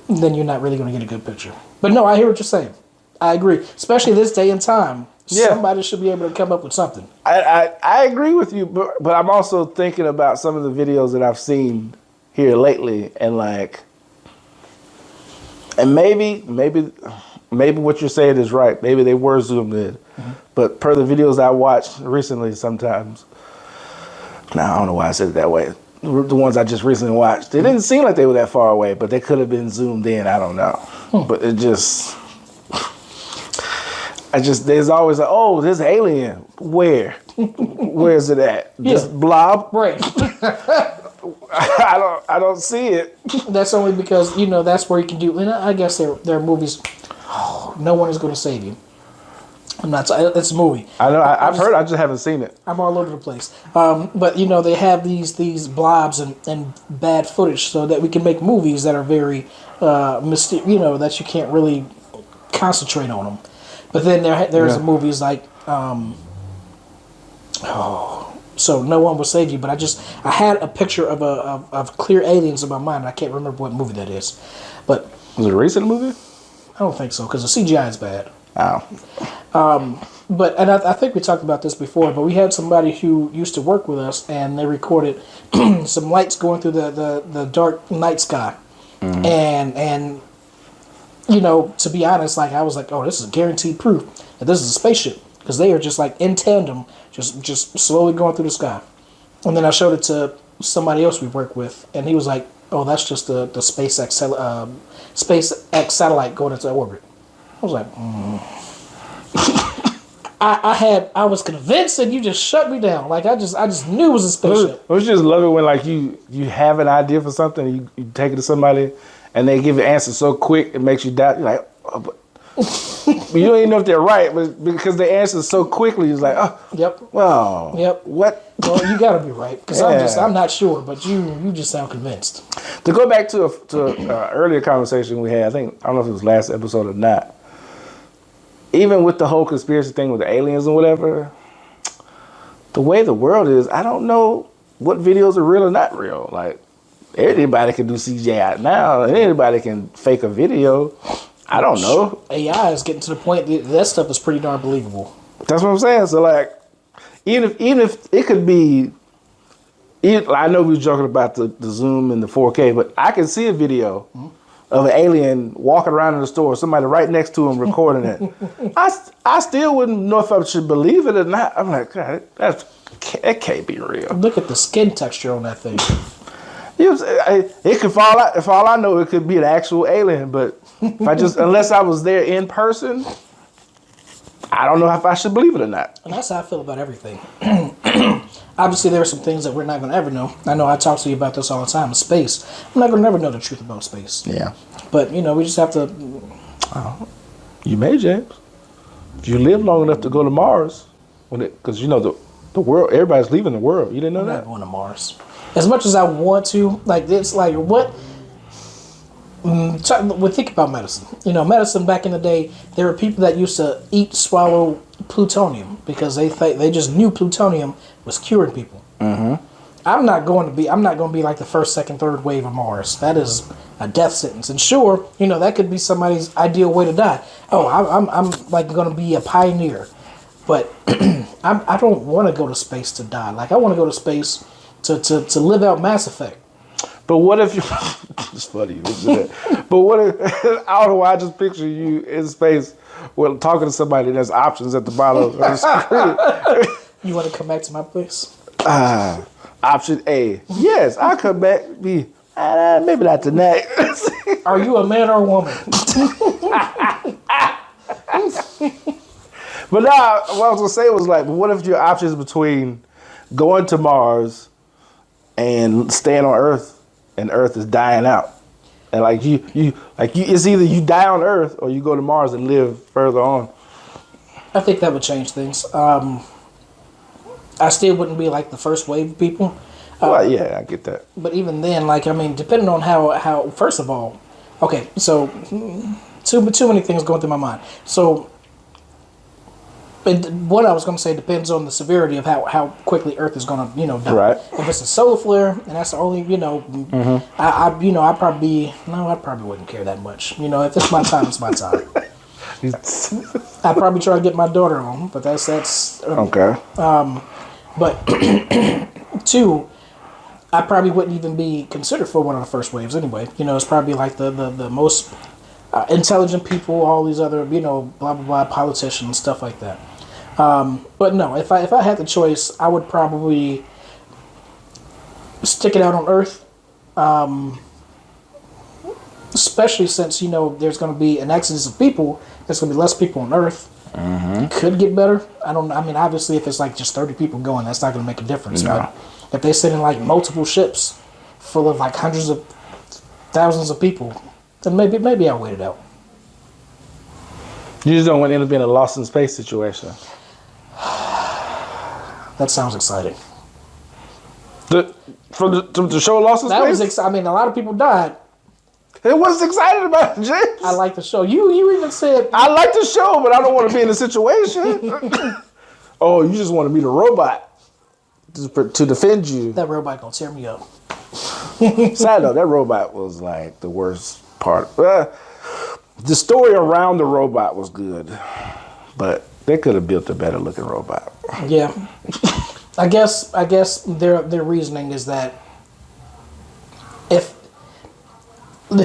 then you're not really going to get a good picture. But no, I hear what you're saying. I agree. Especially this day and time. Yeah. Somebody should be able to come up with something. I agree with you, but I'm also thinking about some of the videos that I've seen here lately, and maybe what you're saying is right. Maybe they were zoomed in. But per the videos I watched recently sometimes, now I don't know why I said it that way. The ones I just recently watched, they didn't seem like they were that far away, but they could have been zoomed in. I don't know. But there's always like, oh, there's an alien. Where? Where is it at? Just blob? Right. I don't see it. That's only because, that's where you can do, and I guess there are movies, no one is going to save you. It's a movie. I know. I've heard. I just haven't seen it. I'm all over the place. But they have these blobs and bad footage, so that we can make movies that are very mysterious. That you can't really concentrate on them. But then there's movies like so no one will save you. But I had a picture of clear aliens in my mind. And I can't remember what movie that is. But was it a recent movie? I don't think so, because the CGI is bad. Oh. But I think we talked about this before, but we had somebody who used to work with us, and they recorded some lights going through the dark night sky. And to be honest, I was like, oh, this is guaranteed proof that this is a spaceship, because they are just like in tandem, just slowly going through the sky. And then I showed it to somebody else we work with, and he was like, oh, that's just the SpaceX satellite going into orbit. I was like, I was convinced, and you just shut me down. I just knew it was a spaceship. I just love it when you have an idea for something, you take it to somebody, and they give an answer so quick it makes you doubt. You're like, oh, but you don't even know if they're right, but because they answer so quickly, it's like, oh, yep, well, yep, what? Well, you got to be right, because I'm not sure, but you just sound convinced. To go back to an earlier conversation we had, I don't know if it was last episode or not. Even with the whole conspiracy thing with the aliens and whatever, the way the world is, I don't know what videos are real or not real. Like, anybody can do CGI now, and anybody can fake a video. I don't know. AI is getting to the point that stuff is pretty darn believable. That's what I'm saying. So, even if it could be, I know we were joking about the zoom and the 4K, but I can see a video of an alien walking around in the store, somebody right next to him recording it. I still wouldn't know if I should believe it or not. I'm like, God, that can't be real. Look at the skin texture on that thing. It could fall out. If all I know, it could be an actual alien. But unless I was there in person, I don't know if I should believe it or not. And that's how I feel about everything. Obviously, there are some things that we're not going to ever know. I know I talk to you about this all the time. Space. I'm not going to ever know the truth about space. Yeah. But, we just have to... You may, James. If you live long enough to go to Mars, because, the world, everybody's leaving the world. You didn't know that? I'm not going to Mars. As much as I want to, it's like, what... think about medicine. Medicine back in the day, there were people that used to swallow plutonium because they just knew plutonium was curing people. Mm-hmm. I'm not going to be like the first, second, third wave of Mars. That is a death sentence. And sure, that could be somebody's ideal way to die. Oh, I'm like going to be a pioneer, but I don't want to go to space to die. Like, I want to go to space to live out Mass Effect. But what if you... It's funny. But what if... I don't know why I just picture you in space talking to somebody and there's options at the bottom of the screen. You want to come back to my place? Option A. Yes, I'll come back. Be Maybe not the neck. Are you a man or a woman? But now, what I was gonna say was like, what if your options between going to Mars and staying on Earth, and Earth is dying out, and it's either you die on Earth or you go to Mars and live further on. I think that would change things. I still wouldn't be like the first wave of people. Well, yeah, I get that. But even then, like, I mean, depending on how first of all, okay, so too many things going through my mind. So, what I was going to say depends on the severity of how quickly Earth is going to, die. Right. If it's a solar flare, and that's the only, I probably wouldn't care that much. If it's my time, it's my time. I probably try to get my daughter on, but that's okay. But two, I probably wouldn't even be considered for one of the first waves anyway. It's probably like the most intelligent people, all these other, blah, blah, blah, politicians, stuff like that. But no, if I had the choice, I would probably stick it out on Earth. Especially since, there's going to be an exodus of people. There's going to be less people on Earth. Mm-hmm. Could get better. Obviously, if it's like just 30 people going, that's not going to make a difference. No. But if they send in like multiple ships full of like hundreds of thousands of people, then maybe I'll wait it out. You just don't want to end up being a Lost in Space situation. That sounds exciting. The show Lost in Space? That was exciting. A lot of people died. It was excited about it, James. I like the show. You even said... I like the show, but I don't want to be in the situation. Oh, you just want to be the robot to defend you. That robot gonna tear me up. Sad though, that robot was like the worst part. The story around the robot was good, but they could have built a better looking robot. Yeah. I guess their reasoning is that if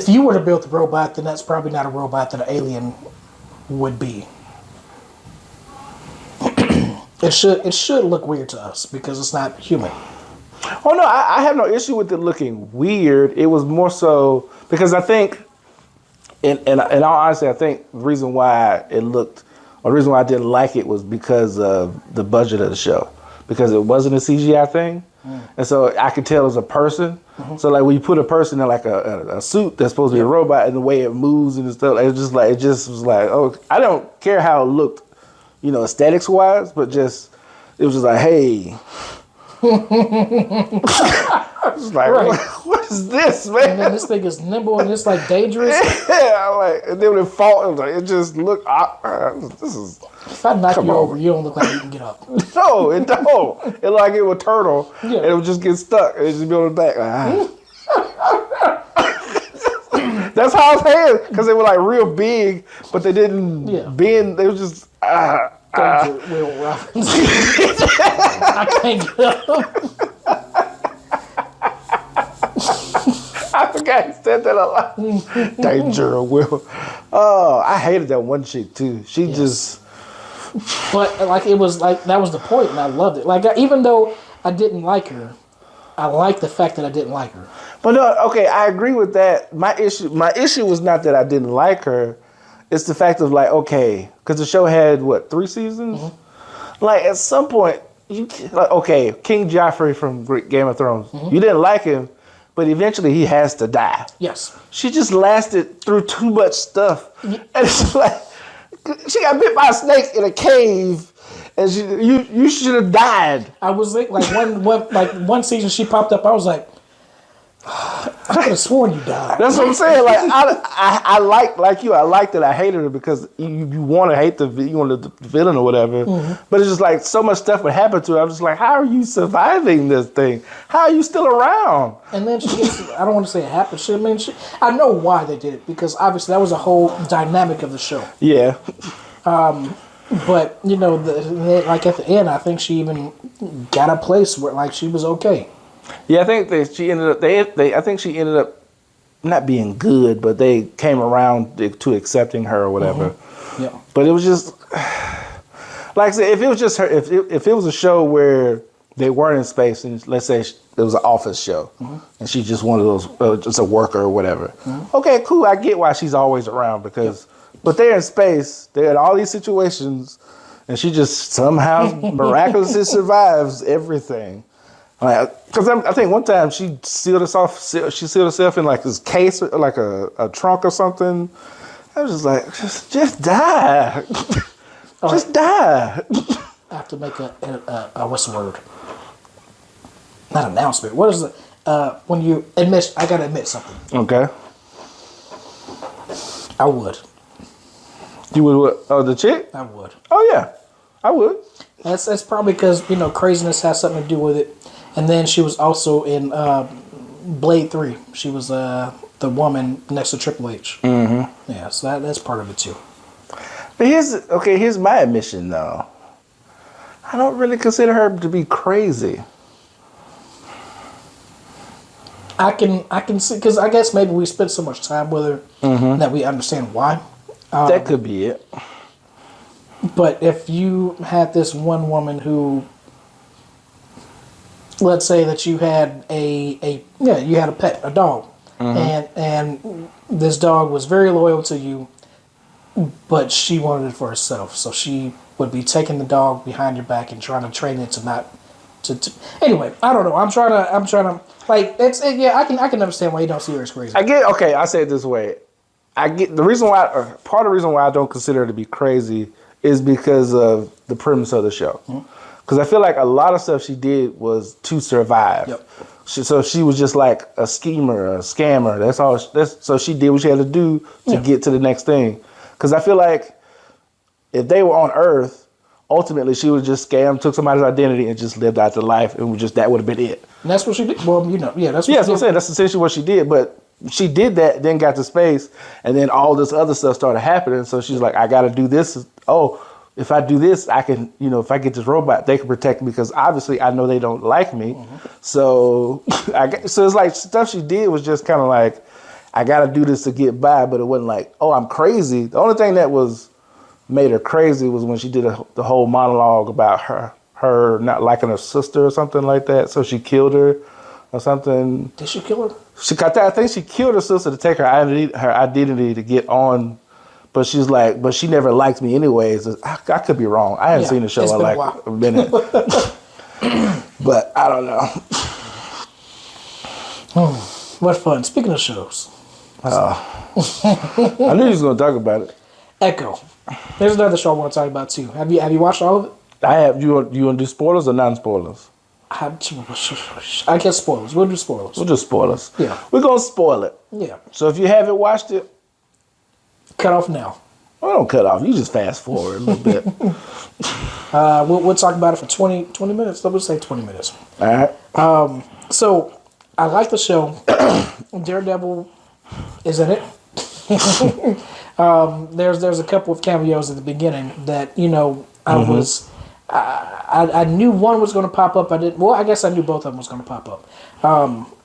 you were to build the robot, then that's probably not a robot that an alien would be. It should look weird to us because it's not human. Oh no, I have no issue with it looking weird. It was more so because I think, in all honesty, I think the reason why it looked, or the reason why I didn't like it was because of the budget of the show. Because it wasn't a CGI thing. And so I could tell it was a person. Mm-hmm. So like when you put a person in like a suit that's supposed to be a robot, and the way it moves and stuff, it just was like, oh, I don't care how it looked, aesthetics wise, but it was just like, hey. I was like, right. What is this, man? And then this thing is nimble and it's like dangerous. Yeah, and then when it falls, it just looked. This is. If I knock you over, you don't look like you can get up. No, it don't. It like it would turtle, and it would just get stuck. It just be on the back. That's how I was hands, because they were like real big, but they didn't bend. They were just. Will Robbins. I can't get up. I forgot he said that a lot. Danger, Will. Oh, I hated that one chick too. She just. But like it was like that was the point, and I loved it. Like even though I didn't like her, I liked the fact that I didn't like her. But no, okay, I agree with that. My issue was not that I didn't like her. It's the fact of like, okay, because the show had 3 seasons. Mm-hmm. Like at some point, okay, King Joffrey from Game of Thrones. Mm-hmm. You didn't like him, but eventually he has to die. Yes. She just lasted through too much stuff, and it's like she got bit by a snake in a cave, and you should have died. I was like one season she popped up. I was like, I could have sworn you died. That's what I'm saying. Like I like you. I liked it. I hated her because you want to hate the villain or whatever. Mm-hmm. But it's just like so much stuff would happen to her. I'm just like, how are you surviving this thing? How are you still around? And then she gets. I don't want to say it happened. I know why they did it because obviously that was a whole dynamic of the show. Yeah. But like at the end, I think she even got a place where like she was okay. Yeah, I think that she ended up. I think she ended up not being good, but they came around to accepting her or whatever. Mm-hmm. Yeah. But it was just like I said, if it was just her, if it was a show where they weren't in space, and let's say it was an office show, and she's just one of those, just a worker or whatever. Okay, cool. I get why she's always around because, but they're in space. They're in all these situations, and she just somehow miraculously survives everything. Because I think one time she sealed herself in like this case, like a trunk or something. I was just like, just die. Just die. I have to make a what's the word? Not announcement. What is it? When you admit, I gotta admit something. Okay. I would. You would what? Oh, the chick? I would. Oh yeah, I would. That's probably because craziness has something to do with it. And then she was also in Blade 3. She was the woman next to Triple H. Mm-hmm. Yeah, so that's part of it too. But here's my admission though. I don't really consider her to be crazy. I can see, because I guess maybe we spent so much time with her that we understand why. That could be it. But if you had this one woman who, let's say that you had you had a pet, a dog, and this dog was very loyal to you, but she wanted it for herself, so she would be taking the dog behind your back and trying to train it to not to. Anyway, I don't know. I'm trying to like I can understand why you don't see her as crazy. I say it this way. I get the reason why, or part of the reason why I don't consider her to be crazy is because of the premise of the show. Because I feel like a lot of stuff she did was to survive. Yep. So she was just like a schemer, a scammer. That's all. So she did what she had to do to get to the next thing. Because I feel like if they were on Earth, ultimately she would just scam, took somebody's identity, and just lived out the life, and that would have been it. And that's what she did. Well, that's what I'm saying. That's essentially what she did. But she did that, then got to space, and then all this other stuff started happening. So she's like, I got to do this. Oh, if I do this, I can, if I get this robot, they can protect me because obviously I know they don't like me. So, so it's like stuff she did was just kind of like, I got to do this to get by, but it wasn't like, oh, I'm crazy. The only thing that made her crazy was when she did the whole monologue about her not liking her sister or something like that. So she killed her or something. Did she kill her? I think she killed her sister to take her identity to get on. But she's like, but she never liked me anyways. I could be wrong. I haven't seen the show in like a minute. But I don't know. What fun. Speaking of shows. I knew you was going to talk about it. Echo. There's another show I want to talk about too. Have you watched all of it? I have. You want to do spoilers or non-spoilers? I guess spoilers. We'll do spoilers. We'll do spoilers. Yeah. We're going to spoil it. Yeah. So if you haven't watched it, cut off now. Well, don't cut off. You just fast forward a little bit. We'll talk about it for 20 minutes. Let's say 20 minutes. All right. So I like the show. Daredevil is in it. There's a couple of cameos at the beginning that I knew one was going to pop up. I guess I knew both of them was going to pop up.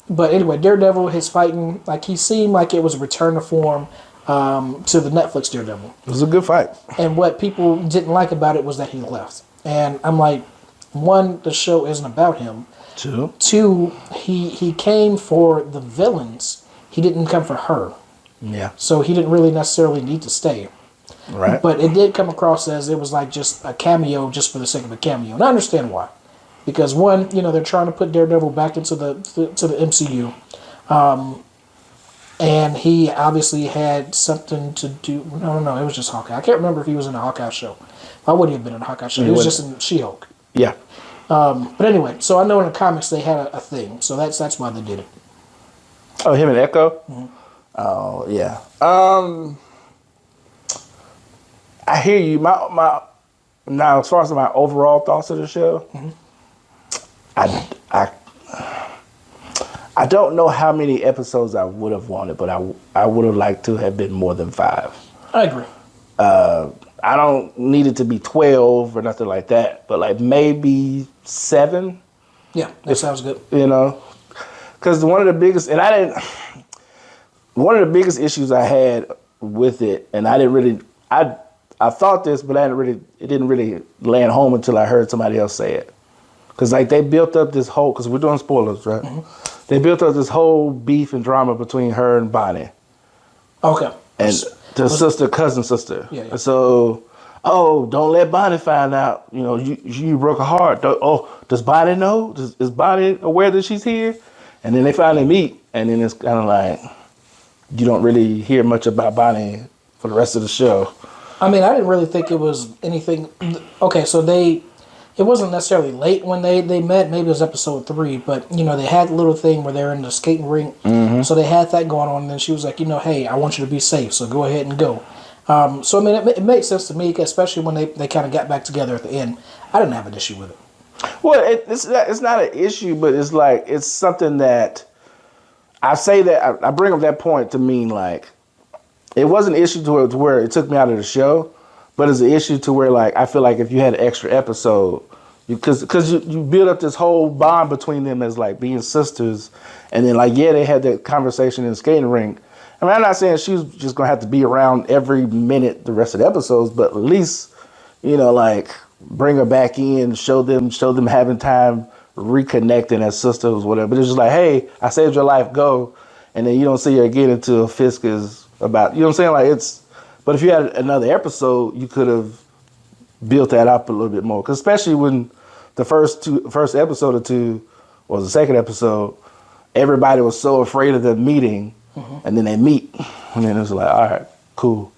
But anyway, Daredevil, his fighting, like he seemed like it was a return to form. To the Netflix Daredevil. It was a good fight. And what people didn't like about it was that he left. And I'm like, one, the show isn't about him. Two, he came for the villains. He didn't come for her. Yeah. So he didn't really necessarily need to stay. Right. But it did come across as it was like just a cameo just for the sake of a cameo. And I understand why. Because one, they're trying to put Daredevil back into the MCU. And he obviously had something to do. No, it was just Hawkeye. I can't remember if he was in a Hawkeye show. Why would he have been in a Hawkeye show? He was just in She-Hulk. Yeah. But anyway, so I know in the comics they had a thing. So that's why they did it. Oh, him and Echo? Mm-hmm. Oh, yeah. I hear you. My now, as far as my overall thoughts of the show, I don't know how many episodes I would have wanted, but I would have liked to have been more than 5. I agree. I don't need it to be 12 or nothing like that, but like maybe 7. Yeah, that sounds good. Because one of the biggest issues I had with it, and I thought this, but it didn't really land home until I heard somebody else say it. Because like they built up this whole, because we're doing spoilers, right? Mm-hmm. They built up this whole beef and drama between her and Bonnie. Okay. And the cousin sister. Yeah. And so, don't let Bonnie find out. You know, you broke her heart. Does Bonnie know? Is Bonnie aware that she's here? And then they finally meet, and then it's kind of like you don't really hear much about Bonnie for the rest of the show. I mean, I didn't really think it was anything. Okay, so it wasn't necessarily late when they met. Maybe it was episode 3, but you know they had a little thing where they're in the skating rink, so they had that going on. And then she was like, hey, I want you to be safe, so go ahead and go. So I mean, it makes sense to me, especially when they kind of got back together at the end. I didn't have an issue with it. Well, it's not an issue, but it's like it's something that I say that I bring up that point to mean like it wasn't an issue to where it took me out of the show, but it's an issue to where like I feel like if you had an extra episode, because you build up this whole bond between them as like being sisters, and then like they had that conversation in the skating rink. I mean, I'm not saying she was just gonna have to be around every minute the rest of the episodes, but at least like. Bring her back in, show them having time, reconnecting as sisters, whatever. But it's just like, hey, I saved your life, go. And then you don't see her again until Fisk is about, you know what I'm saying? Like but if you had another episode, you could have built that up a little bit more. Because especially when the first episode or two, or the second episode, everybody was so afraid of them meeting, and then they meet. And then it was like, all right, cool.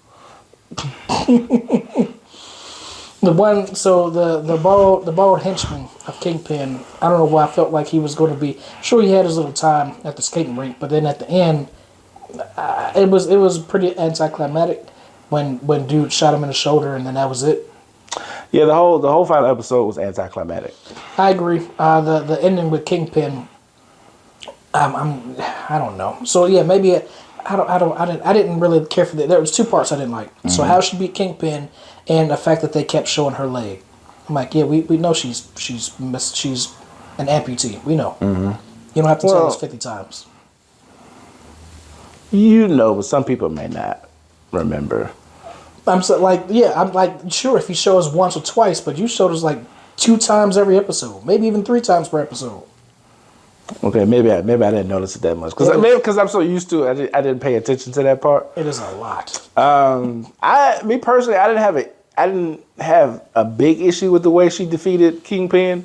The borrowed henchman of Kingpin, I don't know why I felt like he was going to be, sure he had his little time at the skating rink, but then at the end, it was pretty anticlimactic when dude shot him in the shoulder and then that was it. Yeah, the whole final episode was anticlimactic. I agree. The ending with Kingpin, I don't know. So yeah, maybe I didn't really care for that. There was 2 parts I didn't like. Mm-hmm. So how she beat Kingpin. And the fact that they kept showing her leg. I'm like, yeah, we know she's an amputee. We know. Mm-hmm. You don't have to tell us 50 times. But some people may not remember. I'm sure if you show us once or twice, but you showed us like 2 times every episode, maybe even 3 times per episode. Okay, maybe I didn't notice it that much because I'm so used to it. I didn't pay attention to that part. It is a lot. Me personally, I didn't have a big issue with the way she defeated Kingpin.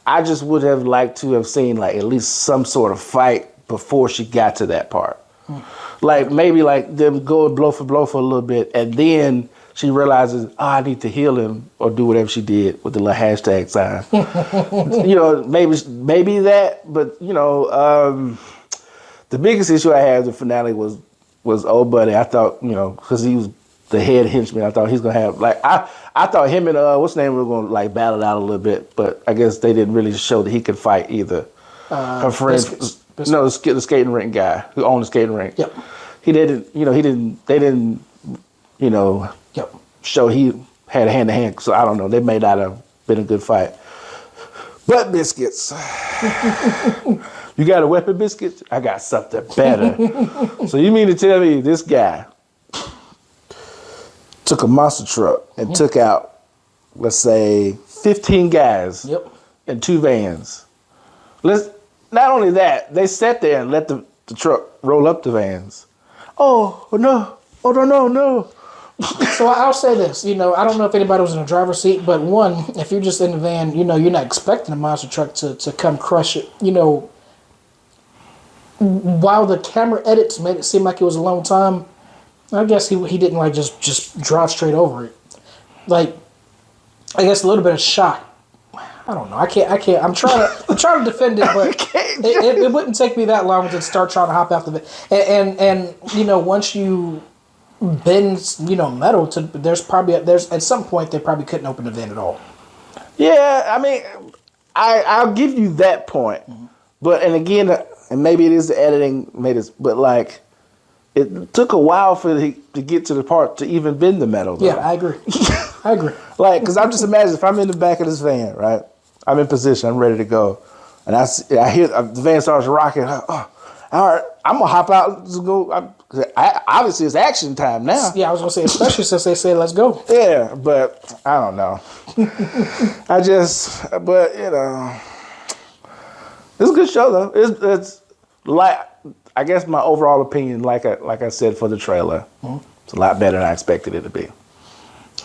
I just would have liked to have seen like at least some sort of fight before she got to that part. Like maybe like them go blow for a little bit, and then she realizes, I need to heal him or do whatever she did with the little hashtag sign. Maybe that, but the biggest issue I had with the finale was old buddy. I thought, because he was the head henchman, I thought he's gonna have I thought him and what's his name were gonna like battle it out a little bit, but I guess they didn't really show that he could fight either. Her friend, no, the skating rink guy who owned the skating rink. Yep. They didn't, Yep. show he had a hand to hand. So I don't know. They may not have been a good fight. But biscuits. You got a weapon, biscuits? I got something better. So you mean to tell me this guy took a monster truck and took out, let's say, 15 guys in 2 vans. Not only that, they sat there and let the truck roll up the vans. Oh no. So I'll say this, I don't know if anybody was in the driver's seat, but one, if you're just in the van, you're not expecting a monster truck to come crush it. While the camera edits made it seem like it was a long time, I guess he didn't like just drive straight over it. Like, I guess a little bit of shock. I don't know. I can't. I'm trying to defend it, but it wouldn't take me that long to start trying to hop after it. And once you bend, metal to, there's at some point they probably couldn't open the vent at all. Yeah, I mean, I'll give you that point, but and again, and maybe it is the editing made it, but like it took a while for to get to the part to even bend the metal. Though. Yeah, I agree. I agree. Like, because I'm just imagining if I'm in the back of this van, right? I'm in position, I'm ready to go, and I hear the van starts rocking. Oh, all right, I'm gonna hop out to go. obviously it's action time now. Yeah, I was gonna say, especially since they say let's go. Yeah, but I don't know. But you know, it's a good show though. It's like, I guess my overall opinion, like I said for the trailer, it's a lot better than I expected it to be.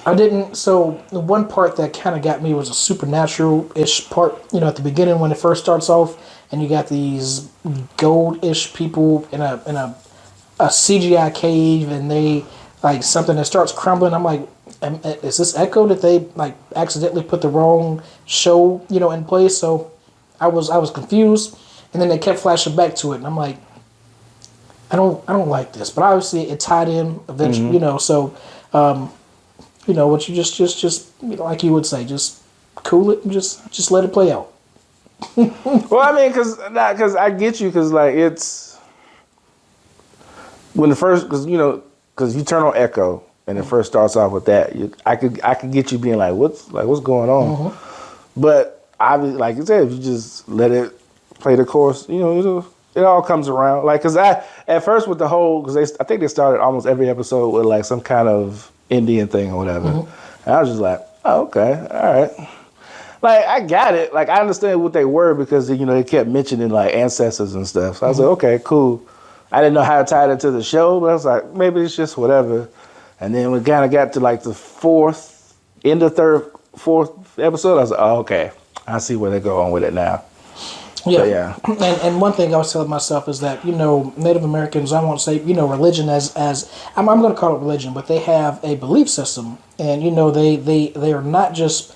I didn't. So the one part that kind of got me was a supernatural-ish part. You know, at the beginning when it first starts off, and you got these gold-ish people in a CGI cave, and they like something that starts crumbling. I'm like, is this Echo? Did they like accidentally put the wrong show, you know, in place? So I was confused, and then they kept flashing back to it, and I'm like, I don't like this. But obviously it tied in eventually, you know. So. You know, what you just you know, like you would say, just cool it and just let it play out. Well, I mean, because I get you, because like it's when because you turn on Echo and it first starts off with that, I could get you being like, what's going on? But obviously, like you said, if you just let it play the course, you know, it all comes around. Like, because at first with the whole, because I think they started almost every episode with like some kind of Indian thing or whatever. And I was just like, oh, okay, all right. Like, I got it. Like, I understand what they were because, you know, they kept mentioning like ancestors and stuff. So I was like, okay, cool. I didn't know how it tied into the show, but I was like, maybe it's just whatever. And then we kind of got to like the fourth episode. I was like, oh, okay, I see where they're going with it now. Yeah. And one thing I was telling myself is that, you know, Native Americans, I won't say, you know, religion as I'm going to call it religion, but they have a belief system, and, you know, they are not just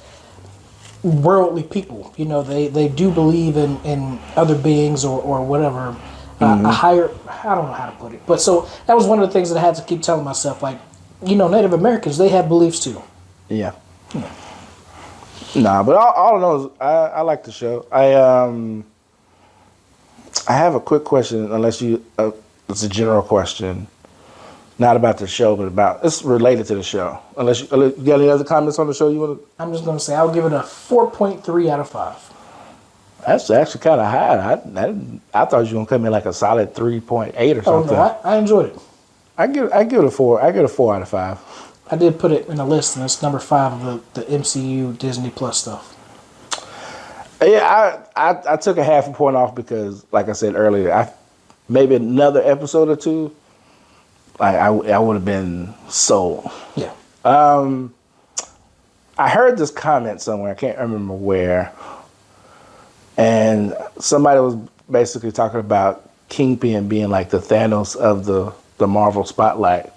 worldly people. You know, they do believe in other beings or whatever, a higher, I don't know how to put it. But so that was one of the things that I had to keep telling myself, like, you know, Native Americans, they have beliefs too. Yeah. Nah, but all I know is I like the show. I have a quick question, unless it's a general question, not about the show, but it's related to the show. Unless you got any other comments on the show you want to? I'm just going to say I'll give it a 4.3 out of 5. That's actually kind of high. I thought you were going to come in like a solid 3.8 or something. Oh, no, I enjoyed it. I give it a 4. I get a 4 out of 5. I did put it in a list, and it's number 5 of the MCU Disney Plus stuff. Yeah, I took a half a point off because, like I said earlier, maybe another episode or two, like I would have been sold. Yeah. I heard this comment somewhere, I can't remember where, and somebody was basically talking about Kingpin being like the Thanos of the Marvel spotlight,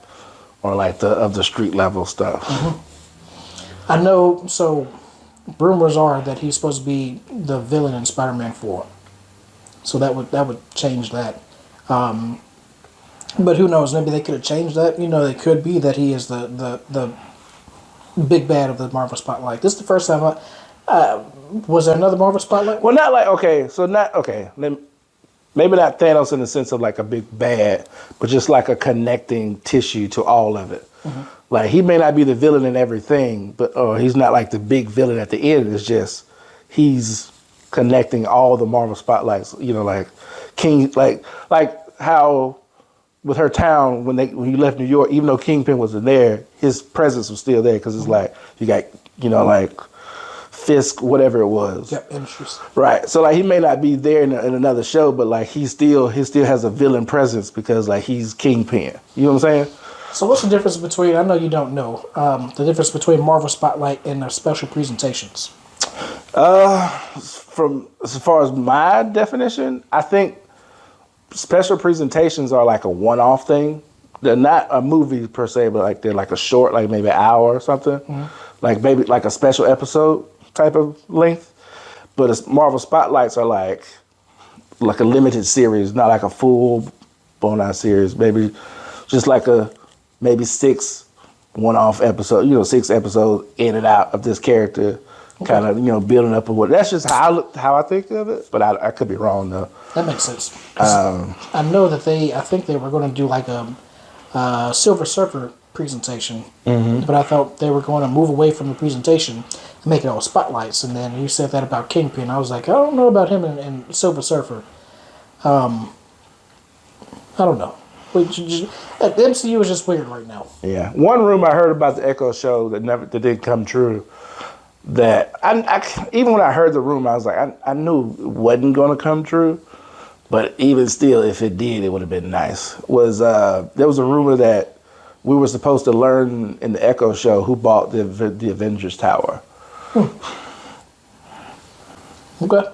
or like of the street level stuff. I know. So rumors are that he's supposed to be the villain in Spider-Man 4. So that would change that. But who knows? Maybe they could have changed that. You know, it could be that he is the big bad of the Marvel Spotlight. This is the first time was there another Marvel Spotlight? Well, not like, maybe not Thanos in the sense of like a big bad, but just like a connecting tissue to all of it. Like, he may not be the villain in everything, but he's not like the big villain at the end. It's just he's connecting all the Marvel spotlights. You know, like like how with her town when you left New York, even though Kingpin wasn't there, his presence was still there because it's like you got, you know, like Fisk, whatever it was. Yep, interesting. Right. So like he may not be there in another show, but like he still has a villain presence because like he's Kingpin. You know what I'm saying? So what's the difference between, I know you don't know, the difference between Marvel Spotlight and their special presentations? From as far as my definition, I think special presentations are like a one-off thing. They're not a movie per se, but like they're like a short, like maybe an hour or something. Like maybe like a special episode type of length. But Marvel Spotlights are like a limited series, not like a full blown-out series. Maybe just like maybe 6 one-off episodes, 6 episodes in and out of this character, kind of, building up of what. That's just how I think of it, but I could be wrong though. That makes sense. I know that I think they were going to do like a Silver Surfer presentation, but I thought they were going to move away from the presentation and make it all spotlights. And then you said that about Kingpin. I was like, I don't know about him and Silver Surfer. I don't know. The MCU is just weird right now. Yeah. One rumor I heard about the Echo show that didn't come true. That I even when I heard the rumor, I was like, I knew it wasn't going to come true. But even still, if it did, it would have been nice. There was a rumor that we were supposed to learn in the Echo show who bought the Avengers Tower. Okay.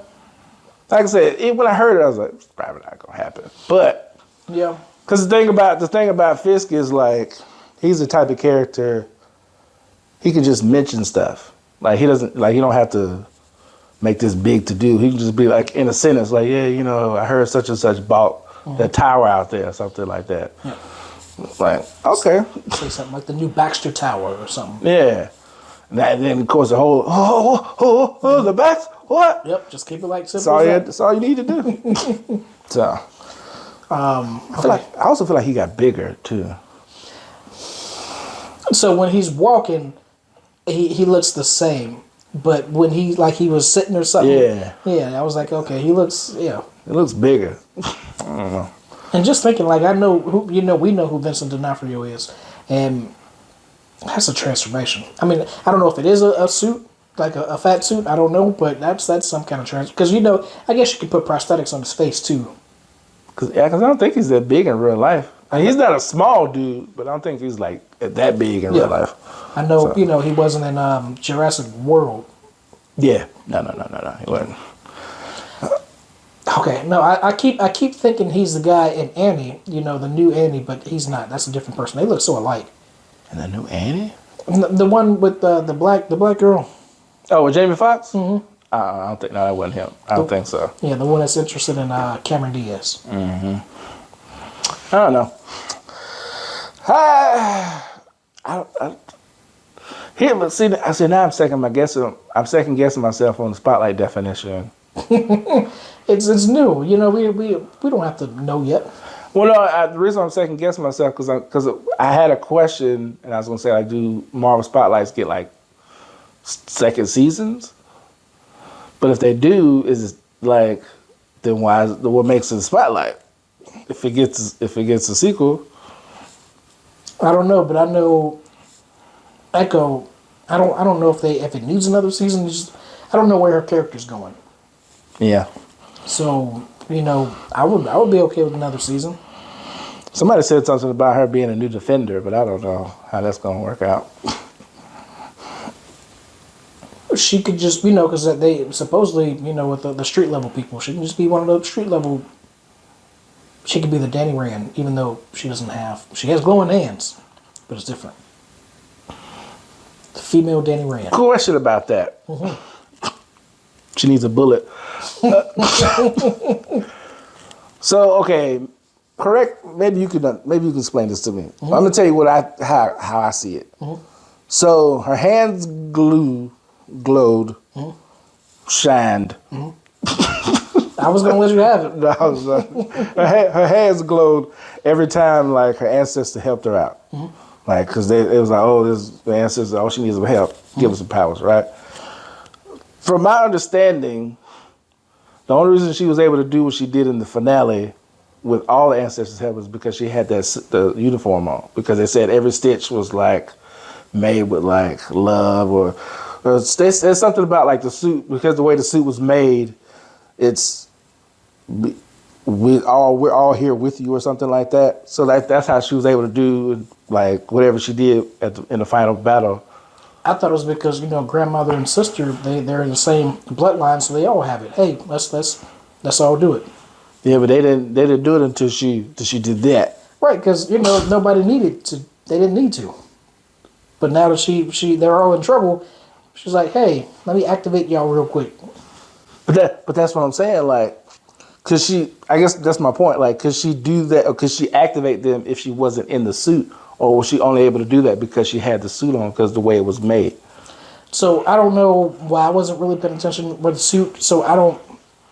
Like I said, when I heard it, I was like, it's probably not gonna happen. But yeah, because the thing about Fisk is like he's the type of character he can just mention stuff. Like he don't have to make this big to do. He can just be like in a sentence, like, yeah, I heard such and such bought the tower out there, or something like that. Yeah. Like, okay. Say something like the new Baxter Tower or something. Yeah. And then of course the whole the backs. What? Yep, just keep it like simple. That's all you need to do. So, I also feel like he got bigger too. So when he's walking, he looks the same, but when he was sitting or something, I was like, okay, he looks, it looks bigger. I don't know. And just thinking, like, I know who, we know who Vincent D'Onofrio is, and that's a transformation. I mean, I don't know if it is a suit. Like a fat suit, I don't know, but that's some kind of transfer. Because I guess you could put prosthetics on his face too. Because I don't think he's that big in real life. I mean, he's not a small dude, but I don't think he's like that big in real life. I know, he wasn't in Jurassic World. Yeah, no, he wasn't. Okay, no, I keep thinking he's the guy in Annie, the new Annie, but he's not. That's a different person. They look so alike. And the new Annie? The one with the black girl. Oh, with Jamie Foxx? Mm-hmm. I don't think, that wasn't him. I don't think so. Yeah, the one that's interested in Cameron Diaz. Mm-hmm. I don't know. Now I'm second guessing myself on the spotlight definition. It's new. We don't have to know yet. Well, no, the reason I'm second guessing myself because I had a question and I was gonna say, like, do Marvel spotlights get like second seasons? But if they do, is it like, then what makes it a spotlight? If it gets a sequel, I don't know, but I know Echo. I don't know if it needs another season. I don't know where her character's going. Yeah. So I would be okay with another season. Somebody said something about her being a new Defender, but I don't know how that's gonna work out. She could just, because they supposedly, with the street level people, she can just be one of the street level. She could be the Danny Rand, even though she has glowing hands, but it's different. The female Danny Rand. Question about that. Mm-hmm. She needs a bullet. So, okay, correct. Maybe you can explain this to me. Mm-hmm. I'm gonna tell you how I see it. Mm-hmm. So her hands glowed, mm-hmm. shined. Mm-hmm. I was gonna let you have it. Her hands glowed every time, like, her ancestor helped her out. Mm-hmm. Like, because it was like, this is the ancestor. All she needs is help. Mm-hmm. Give her some powers, right? From my understanding, the only reason she was able to do what she did in the finale with all the ancestors' help was because she had the uniform on. Because they said every stitch was like made with like love, or there's something about like the suit, because the way the suit was made, we're all here with you or something like that. So that's how she was able to do like whatever she did in the final battle. I thought it was because grandmother and sister they're in the same bloodline, so they all have it. Hey, let's all do it. Yeah, but they didn't do it until she did that. Right, because nobody needed to. They didn't need to. But now that they're all in trouble, she's like, hey, let me activate y'all real quick. But that's what I'm saying, like, cause I guess that's my point, like, could she do that, or could she activate them if she wasn't in the suit, or was she only able to do that because she had the suit on, because the way it was made? So I don't know why I wasn't really paying attention with the suit, so I don't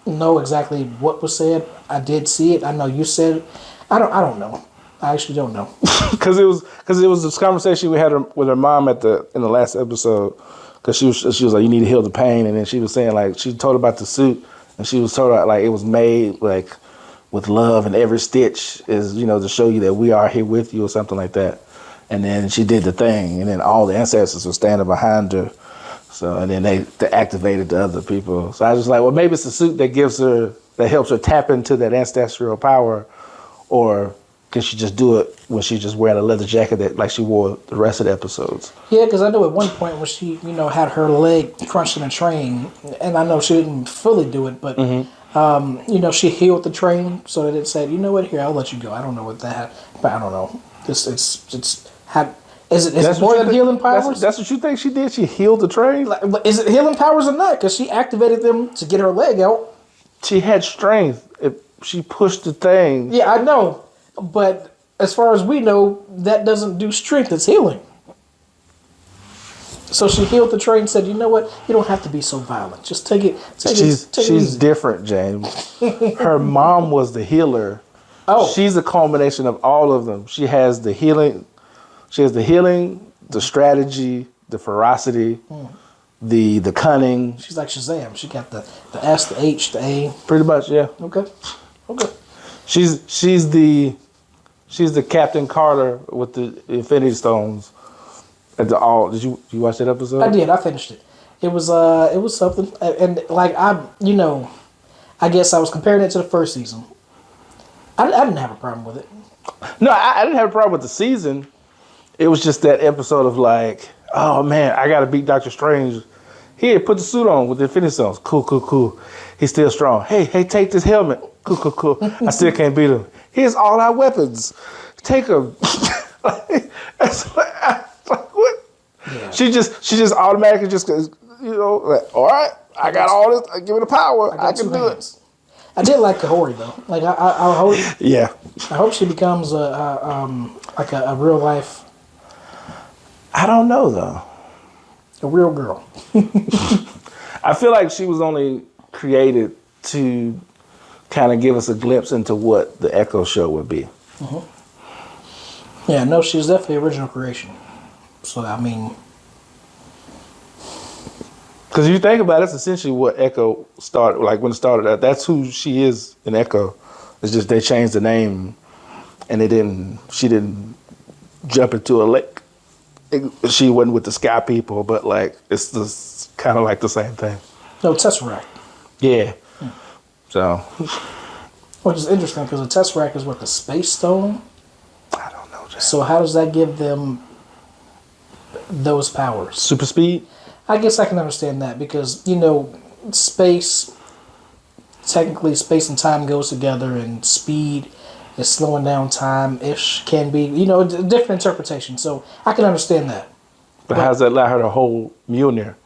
know exactly what was said. I did see it. I know you said it. I don't know. I actually don't know. Because it was this conversation we had with her mom in the last episode. Because she was like, you need to heal the pain, and then she was saying, like, she told her about the suit, and she was told her, like, it was made like with love, and every stitch is, to show you that we are here with you or something like that. And then she did the thing, and then all the ancestors were standing behind her. So, and then they activated the other people. So I was just like, well, maybe it's the suit that helps her tap into that ancestral power, or can she just do it when she's just wearing a leather jacket like she wore the rest of the episodes? Yeah, because I know at one point where she, had her leg crunched in a train, and I know she didn't fully do it, but, she healed the train so that it said, you know what, here, I'll let you go. I don't know what that, but I don't know. Is it more than healing powers? That's what you think she did? She healed the train? Is it healing powers or not? Because she activated them to get her leg out. She had strength. She pushed the thing. Yeah, I know. But as far as we know, that doesn't do strength. It's healing. So she healed the train and said, you know what? You don't have to be so violent. Just take it. She's different, James. Her mom was the healer. Oh. She's a culmination of all of them. She has the healing. She has the healing, the strategy, the ferocity, the cunning. She's like Shazam. She got the S, the H, the A. Pretty much, yeah. Okay. She's the Captain Carter with the Infinity Stones. Did you watch that episode? I did. I finished it. It was something, and I guess I was comparing it to the first season. I didn't have a problem with it. No, I didn't have a problem with the season. It was just that episode of like, oh man, I gotta beat Doctor Strange. Here, put the suit on with the Infinity Stones. Cool. He's still strong. Hey, take this helmet. Cool. I still can't beat him. Here's all our weapons. Take them. What? Yeah. She just automatically just goes, all right, I got all this. I give it the power. I can do it. I did like Kahori though. Like I hope. Yeah. I hope she becomes a real life. I don't know though. A real girl. I feel like she was only created to kind of give us a glimpse into what the Echo show would be. Mm-hmm. Yeah, no, she's definitely original creation. So I mean, because you think about it, it's essentially what Echo started. Like when it started out, that's who she is in Echo. It's just they changed the name, and she didn't jump into a lake. She wasn't with the Sky People, but like it's kind of like the same thing. No, Tesseract. Yeah. So. Which is interesting because the Tesseract is what, the Space Stone? I don't know, Jack. So how does that give them those powers? Super speed? I guess I can understand that because, space, technically space and time goes together, and speed is slowing down time-ish, can be, different interpretation. So I can understand that. But how does that allow her to hold Mjolnir?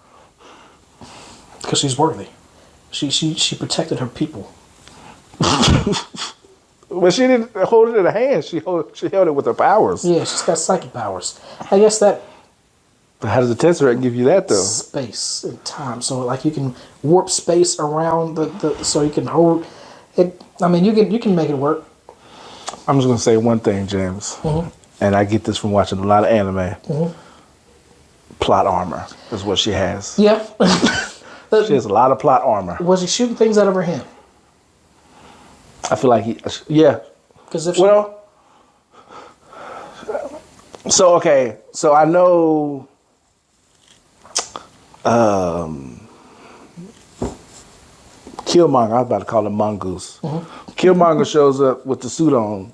Because she's worthy. She protected her people. Well, she didn't hold it in her hand. She held it with her powers. Yeah, she's got psychic powers. I guess that. But how does the Tesseract give you that though? Space and time. So like you can warp space around so you can hold it. I mean, you can make it work. I'm just gonna say one thing, James, and I get this from watching a lot of anime. Mm-hmm. Plot armor is what she has. Yeah. She has a lot of plot armor. Was he shooting things out of her hand? I feel like yeah. Because if so I know. Killmonger, I was about to call him Mongoose. Mm-hmm. Killmonger shows up with the suit on.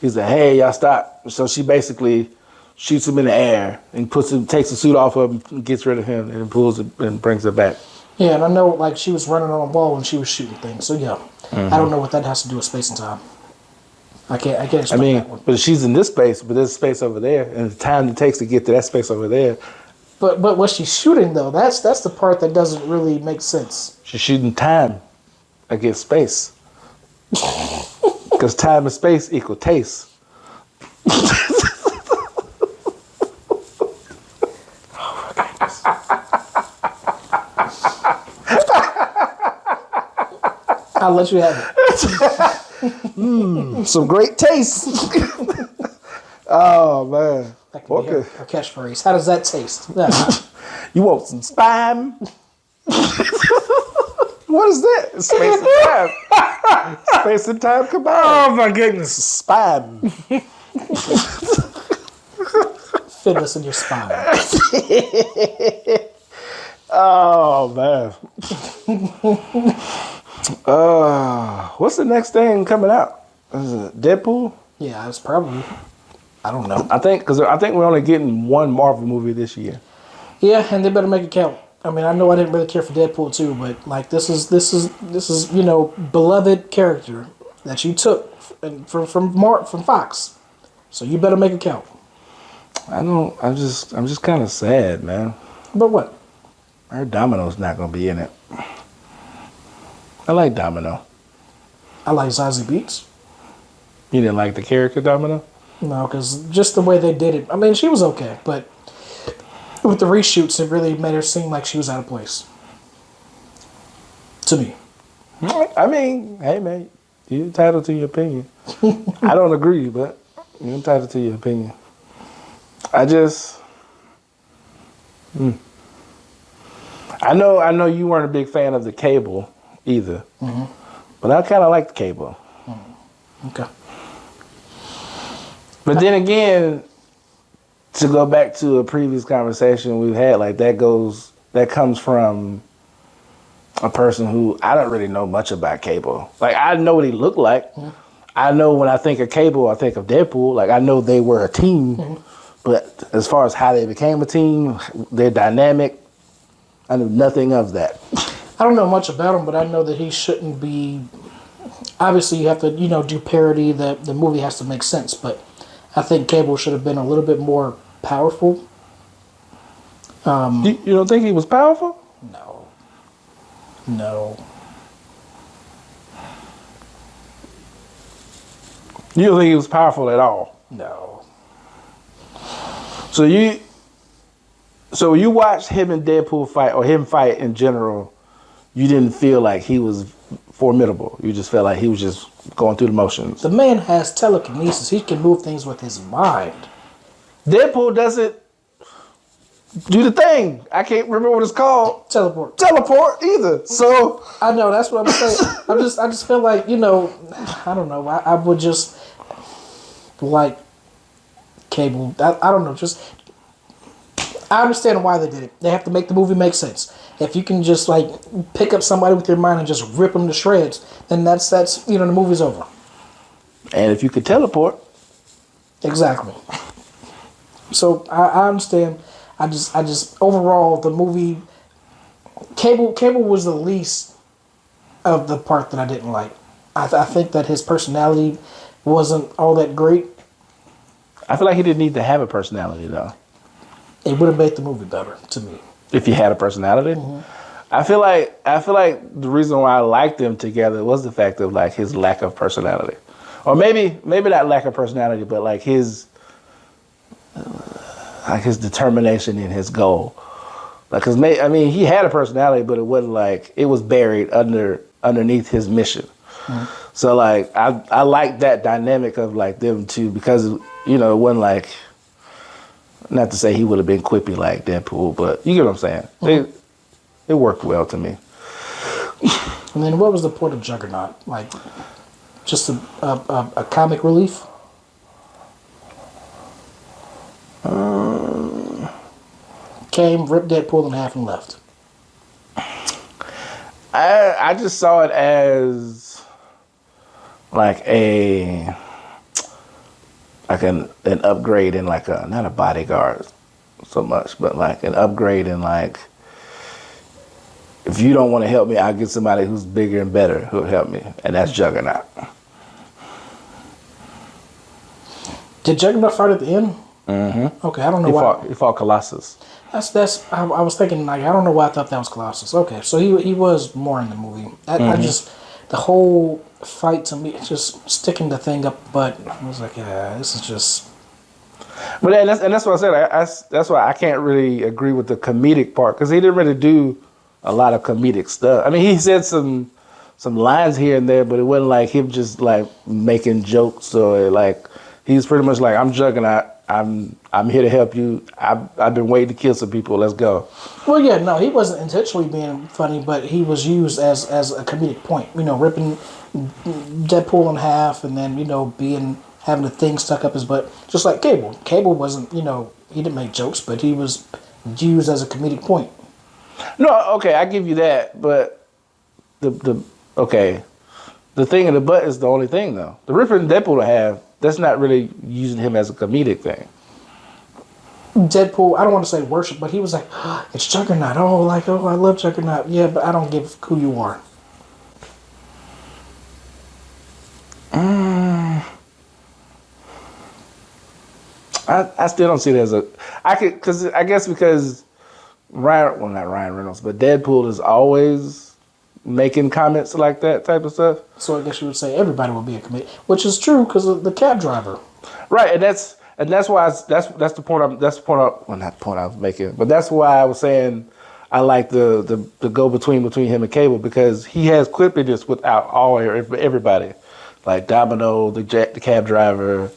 He's like, hey, y'all stop. So she basically shoots him in the air and takes the suit off of him, and gets rid of him, and pulls it and brings it back. Yeah, and I know like she was running on a wall when she was shooting things. So yeah, I don't know what that has to do with space and time. I can't explain that one. But she's in this space, but there's space over there, and the time it takes to get to that space over there. But what she's shooting though, that's the part that doesn't really make sense. She's shooting time against space. Because time and space equal taste. I'll let you have it. Some great taste. Oh man. That could be her catchphrase. How does that taste? You want some spam? What is that? Space and time. Space and time combined. Oh my goodness. Spine. Fit us in your spine. Oh man. What's the next thing coming out? Is it Deadpool? Yeah, it's probably. I don't know. I think we're only getting one Marvel movie this year. Yeah, and they better make it count. I mean, I know I didn't really care for Deadpool 2, but like this is beloved character that you took from Fox, so you better make it count. I'm just kind of sad, man. But what? Our Domino's not gonna be in it. I like Domino. I like Zazie Beetz. You didn't like the character Domino? No, because just the way they did it. I mean, she was okay, but with the reshoots, it really made her seem like she was out of place. To me. I mean, hey man, you're entitled to your opinion. I don't agree, but you're entitled to your opinion. I know you weren't a big fan of the Cable either, but I kind of like the Cable. Okay. But then again, to go back to a previous conversation we've had, like that comes from a person who I don't really know much about Cable. Like I know what he looked like. I know when I think of Cable, I think of Deadpool. Like I know they were a team, but as far as how they became a team, their dynamic, I knew nothing of that. I don't know much about him, but I know that he shouldn't be. Obviously, you have to, do parody. The movie has to make sense, but I think Cable should have been a little bit more powerful. You don't think he was powerful? No. You don't think he was powerful at all? No. So you watched him and Deadpool fight, or him fight in general, you didn't feel like he was formidable. You just felt like he was just going through the motions. The man has telekinesis. He can move things with his mind. Deadpool doesn't do the thing. I can't remember what it's called. Teleport Either. So I know, that's what I'm saying. I just feel like, I don't know. I would just like Cable. I don't know. Just I understand why they did it. They have to make the movie make sense. If you can just like pick up somebody with your mind and just rip them to shreds, then that's the movie's over. And if you could teleport, exactly. So I understand. I just overall the movie, Cable was the least of the part that I didn't like. I think that his personality wasn't all that great. I feel like he didn't need to have a personality though. It would have made the movie better to me. If he had a personality, I feel like the reason why I liked them together was the fact of like his lack of personality, or maybe not lack of personality, but like his determination in his goal. Like, cause he had a personality, but it wasn't like it was buried underneath his mission. So like I like that dynamic of like them two, because it wasn't like. Not to say he would have been quippy like Deadpool, but you get what I'm saying. It worked well to me. And then what was the point of Juggernaut? Like, just a comic relief? Came, ripped Deadpool in half and left. I just saw it as like an upgrade in like not a bodyguard so much, but like an upgrade in like, if you don't want to help me, I'll get somebody who's bigger and better who'll help me, and that's Juggernaut. Did Juggernaut fight at the end? Mm-hmm. Okay, I don't know why. He fought Colossus. That's. I was thinking like, I don't know why I thought that was Colossus. Okay, so he was more in the movie. I just, the whole fight to me, just sticking the thing up, but I was like, yeah, this is just. But that's what I said. That's why I can't really agree with the comedic part, because he didn't really do a lot of comedic stuff. I mean, he said some lines here and there, but it wasn't like him just like making jokes, or like he's pretty much like, I'm Juggernaut I'm here to help you. I've been waiting to kill some people. Let's go. Well, yeah, no, he wasn't intentionally being funny, but he was used as a comedic point. Ripping Deadpool in half, and then having the thing stuck up his butt, just like Cable. Cable wasn't, he didn't make jokes, but he was used as a comedic point. No, okay, I give you that, but the thing in the butt is the only thing though. The ripping Deadpool in half, that's not really using him as a comedic thing. Deadpool, I don't want to say worship, but he was like, oh, it's Juggernaut. Oh, I love Juggernaut. Yeah, but I don't give who you are. I still don't see it as because not Ryan Reynolds, but Deadpool is always making comments like that type of stuff. So I guess you would say everybody would be a comedian, which is true because of the cab driver. Right, and that's why that's the point I was making, but that's why I was saying I like the go between him and Cable, because he has quippiness without everybody, like Domino, the cab driver,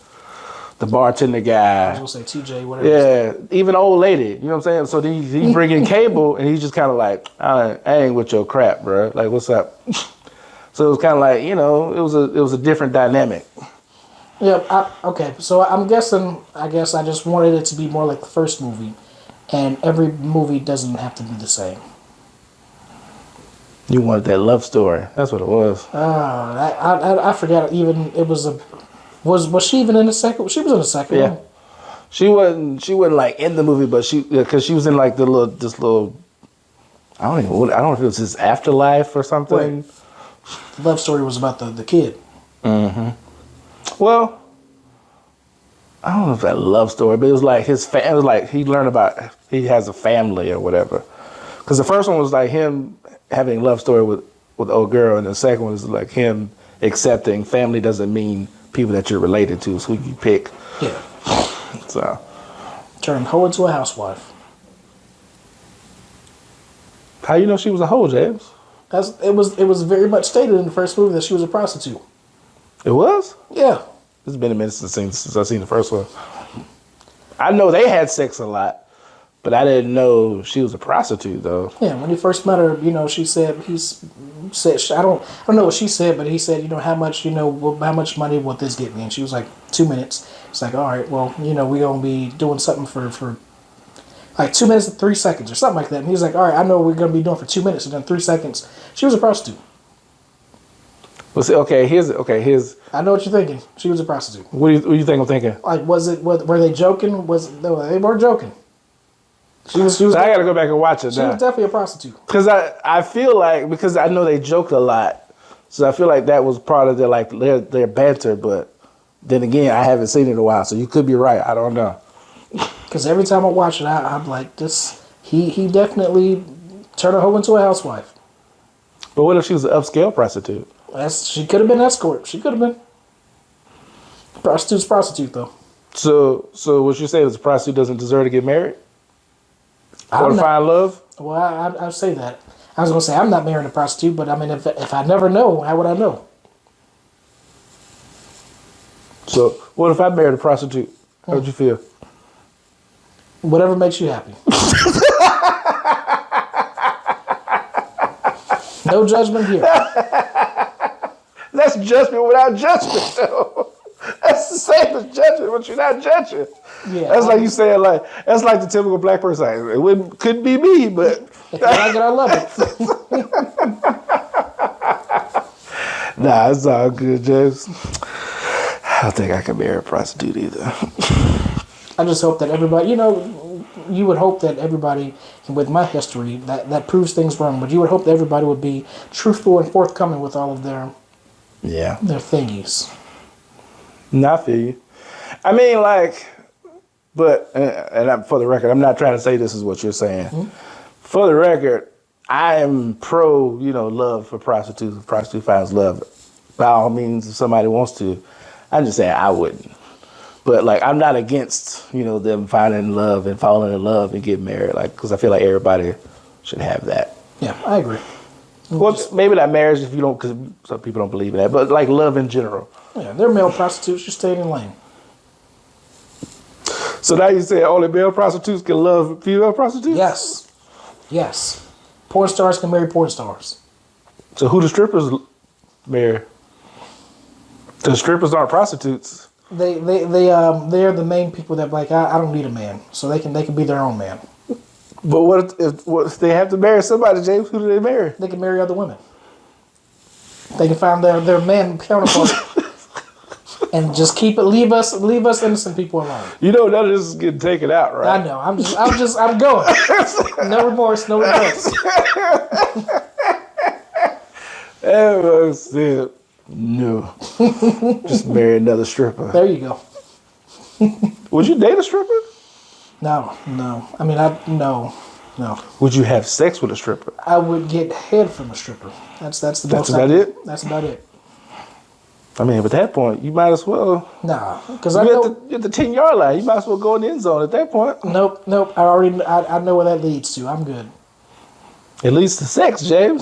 the bartender guy. I was gonna say TJ, whatever. Yeah, even old lady. You know what I'm saying? So he bring in Cable, and he's just kind of like, I ain't with your crap, bro. Like, what's up? So it was kind of like, it was a different dynamic. Yeah. Okay. So I guess I just wanted it to be more like the first movie, and every movie doesn't have to be the same. You wanted that love story. That's what it was. I forgot. Even it was Was she even in the second? She was in the second one. She wasn't like in the movie, but because she was in like this little. I don't know if it was his afterlife or something. Right. The love story was about the kid. Mm-hmm. Well, I don't know if that love story, but it was like it was like he learned about he has a family or whatever. Because the first one was like him having a love story with old girl, and the second one is like him accepting family doesn't mean people that you're related to, so who you pick. Yeah. So. Turned hoe into a housewife. How you know she was a hoe, James? It was very much stated in the first movie that she was a prostitute. It was? Yeah. It's been a minute since I've seen the first one. I know they had sex a lot, but I didn't know she was a prostitute though. Yeah, when he first met her, she said I don't know what she said, but he said, how much money will this get me? And she was like, 2 minutes. It's like, all right, well, we're gonna be doing something for like 2 minutes and 3 seconds or something like that. And he was like, all right, I know we're gonna be doing for 2 minutes and then 3 seconds. She was a prostitute. Well, see, here's. I know what you're thinking. She was a prostitute. What do you think I'm thinking? Like, were they joking? No, they weren't joking. She was. So I got to go back and watch it. She was definitely a prostitute. Because I feel like, because I know they joked a lot, so I feel like that was part of their banter. But then again, I haven't seen it in a while, so you could be right. I don't know. Because every time I watch it, I'm like, this. He definitely turned a hoe into a housewife. But what if she was an upscale prostitute? She could have been escort. She could have been. Prostitute's prostitute, though. So what you're saying is a prostitute doesn't deserve to get married? Or to find love? Well, I'd say that. I was going to say, I'm not marrying a prostitute, but I mean, if I never know, how would I know? So what if I married a prostitute? How would you feel? Whatever makes you happy. No judgment here. That's judgment without judgment, though. That's the same as judgment, but you're not judging. Yeah, that's like you saying, that's like the typical black person. It couldn't be me, but if you like it, I love it. Nah, it's all good, James. I don't think I can marry a prostitute either. I just hope that everybody, you would hope that everybody, with my history, that proves things wrong, but you would hope that everybody would be truthful and forthcoming with all of their thingies. No, I feel you. I mean, for the record, I'm not trying to say this is what you're saying. Mm-hmm. For the record, I am pro, love for prostitutes. If a prostitute finds love, by all means, if somebody wants to. I'm just saying I wouldn't. But, I'm not against, them finding love and falling in love and getting married, because I feel like everybody should have that. Yeah, I agree. Well, maybe not marriage if you don't, because some people don't believe in that, but, love in general. Yeah, they're male prostitutes. You're staying in lane. So now you say only male prostitutes can love female prostitutes? Yes. Yes. Porn stars can marry porn stars. So who the strippers marry? The strippers aren't prostitutes. They're the main people that like I don't need a man, so they can be their own man. But what if they have to marry somebody, James? Who do they marry? They can marry other women. They can find their man counterpart and just leave us innocent people alone. You know none of this is getting taken out, right? I know. I'm going. No remorse, no regrets. Everyone said no. Just marry another stripper. There you go. Would you date a stripper? No. I mean, no. Would you have sex with a stripper? I would get head from a stripper. That's That's about it? That's about it. I mean, at that point, you might as well. Nah, because I know you're at the 10-yard line. You might as well go in the end zone at that point. Nope. I know where that leads to. I'm good. It leads to sex, James.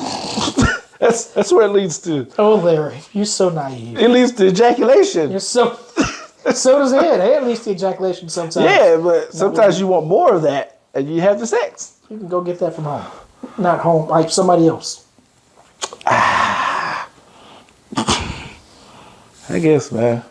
That's where it leads to. Oh, Larry, you're so naive. It leads to ejaculation. You're so. So does head. Head leads to ejaculation sometimes. Yeah, but sometimes you want more of that, and you have the sex. You can go get that from home, not home, like somebody else. I guess, man.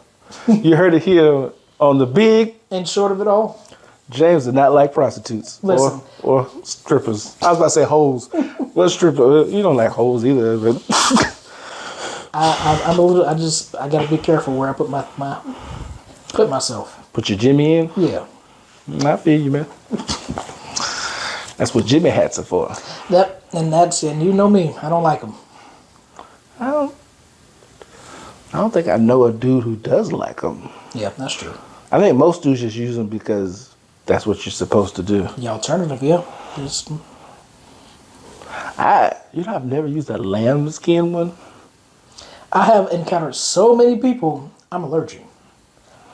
You heard it here on the big. And short of it all, James did not like prostitutes. Listen. Or strippers. I was about to say hoes. Well, stripper. You don't like hoes either. But I'm a little. I gotta be careful where I put myself. Put your Jimmy in? Yeah. I feel you, man. That's what Jimmy hats are for. Yep, and you know me. I don't like them. I don't think I know a dude who does like them. Yeah, that's true. I think most dudes just use them because that's what you're supposed to do. The alternative, yeah. Just... I've never used a lambskin one. I have encountered so many people. I'm allergic.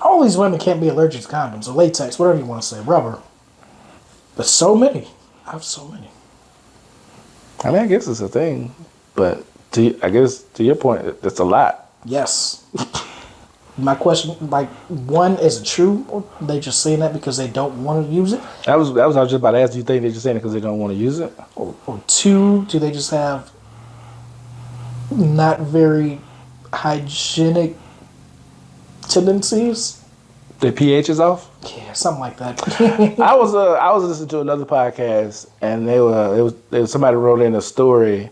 All these women can't be allergic to condoms or latex, whatever you want to say, rubber. But so many. I have so many. I mean, I guess it's a thing, but I guess to your point, it's a lot. Yes. My question, like, one, is it true? Or they just saying that because they don't want to use it? I was just about to ask. Do you think they're just saying it because they don't want to use it? Or two, do they just have not very hygienic tendencies? Their pH is off. Yeah, something like that. I was listening to another podcast, and it was somebody wrote in a story.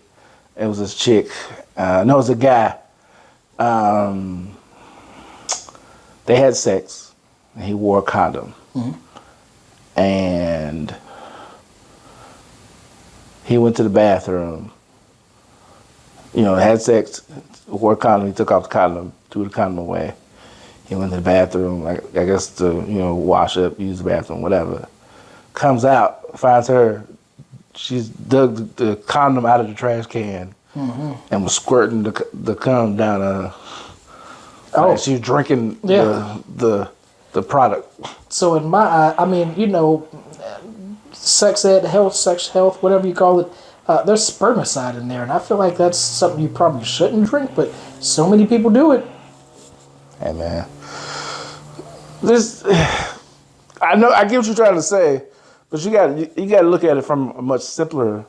It was this chick. No, it was a guy. They had sex, and he wore a condom, and he went to the bathroom. Had sex, wore a condom. He took off the condom, threw the condom away. He went to the bathroom, I guess to, wash up, use the bathroom, whatever. Comes out, finds her. She's dug the condom out of the trash can and was squirting the cum down her. Like she was drinking the product. So in my eye, I mean, sex health, whatever you call it, there's spermicide in there. And I feel like that's something you probably shouldn't drink, but so many people do it. Hey, man. I get what you're trying to say, but you got to look at it from a much simpler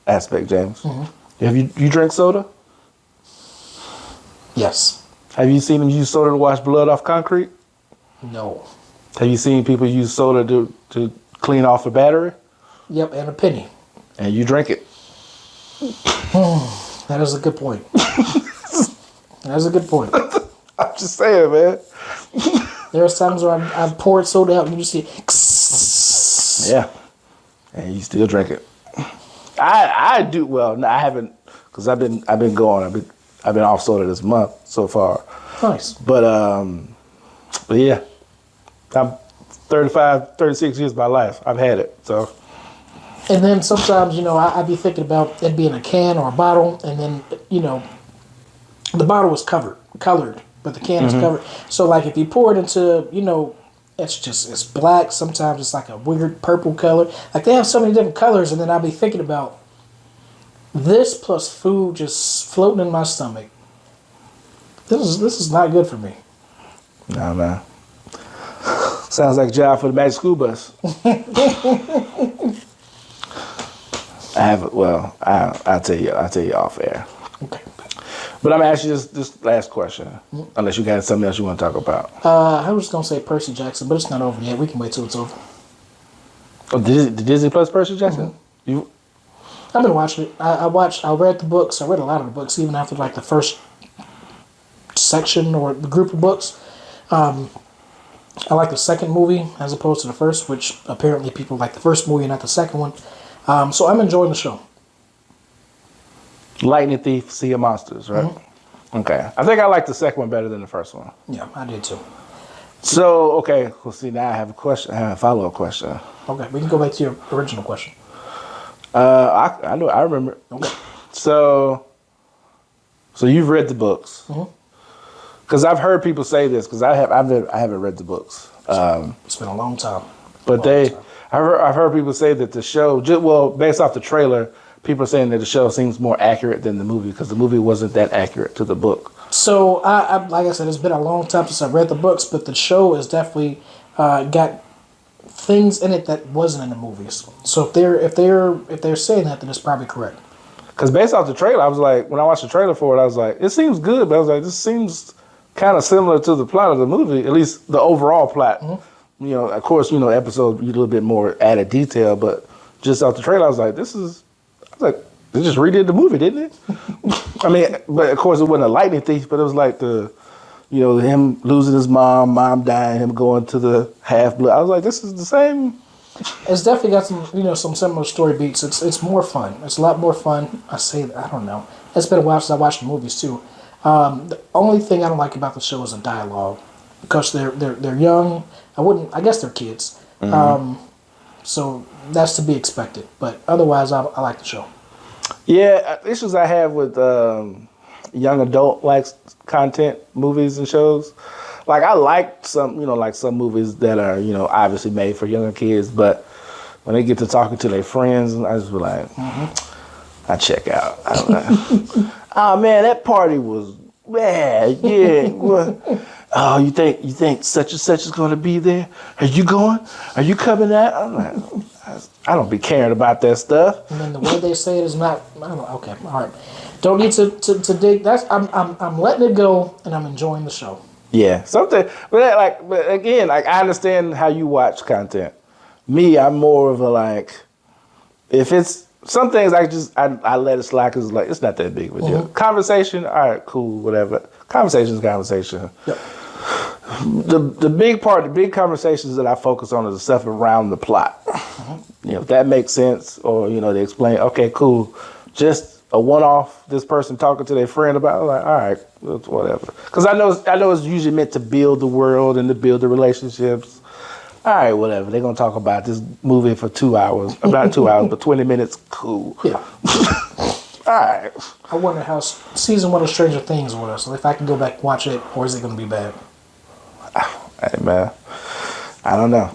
aspect, James. Have you drink soda? Yes. Have you seen them use soda to wash blood off concrete? No. Have you seen people use soda to clean off a battery? Yep, and a penny. And you drink it. That is a good point. That's a good point. I'm just saying, man. There's times where I poured soda out and you see yeah, and you still drink it. I do well. No, I haven't, because I've been going. I've been off soda this month so far. Nice. But yeah, I'm 35, 36 years of my life. I've had it. So. And then sometimes I be thinking about it being a can or a bottle, and then the bottle is colored. But the can is covered. So, like, if you pour it into, it's black. Sometimes it's like a weird purple color. Like, they have so many different colors, and then I'll be thinking about this plus food just floating in my stomach. This is not good for me. Nah, man. Sounds like a job for the Magic School Bus. I'll tell you off air. Okay. But I'm asking you this last question, unless you got something else you want to talk about. I was gonna say Percy Jackson, but it's not over yet. We can wait till it's over. Oh, the Disney Plus Percy Jackson? I've been watching it. I read the books. I read a lot of the books, even after like the first section or the group of books. I like the second movie as opposed to the first, which apparently people like the first movie and not the second one. So I'm enjoying the show. Lightning Thief, Sea of Monsters, right? Okay. I think I like the second one better than the first one. Yeah, I did too. So, okay. Well, see, now I have a question. I have a follow-up question. Okay, we can go back to your original question. I know. I remember. Okay. So you've read the books. Because I've heard people say this. Because I haven't read the books. It's been a long time. But I've heard people say that the show, based off the trailer, people are saying that the show seems more accurate than the movie because the movie wasn't that accurate to the book. So I like I said, it's been a long time since I've read the books, but the show is definitely got things in it that wasn't in the movies. So if they're saying that, then it's probably correct. Because based off the trailer, I was like, when I watched the trailer for it, I was like, it seems good, but I was like, this seems kind of similar to the plot of the movie, at least the overall plot. You know, of course, episode a little bit more added detail, but just off the trailer, I was like, they just redid the movie, didn't it? I mean, but of course it wasn't a lightning thief, but it was like him losing his mom dying, him going to the Half-Blood. I was like, this is the same. It's definitely got some similar story beats. It's more fun. It's a lot more fun. I don't know. It's been a while since I watched the movies too. The only thing I don't like about the show is the dialogue because they're young. I guess they're kids. So that's to be expected. But otherwise, I like the show. Yeah, issues I have with young adult content movies and shows. Like I like some movies that are obviously made for younger kids, but when they get to talking to their friends, I just be like, I check out. I don't know. Oh man, that party was bad. Yeah. Oh, you think such and such is going to be there? Are you going? Are you coming out? I'm like, I don't be caring about that stuff. And then the way they say it is not. I don't know. Okay, all right. Don't need to dig. I'm letting it go, and I'm enjoying the show. Yeah, something. But again, I understand how you watch content. Me, I'm more of a if it's some things I let it slide because it's not that big of a deal. Conversation, all right, cool, whatever. Conversation is conversation. Yep. The big conversations that I focus on is the stuff around the plot. If that makes sense, or they explain, okay, cool, just a one-off. This person talking to their friend about, all right, whatever. Because I know it's usually meant to build the world and to build the relationships. All right, whatever. They're gonna talk about this movie for 2 hours, about 2 hours, but 20 minutes, cool. Yeah. All right. I wonder how season 1 of Stranger Things was. So if I can go back and watch it, or is it gonna be bad? Hey man, I don't know.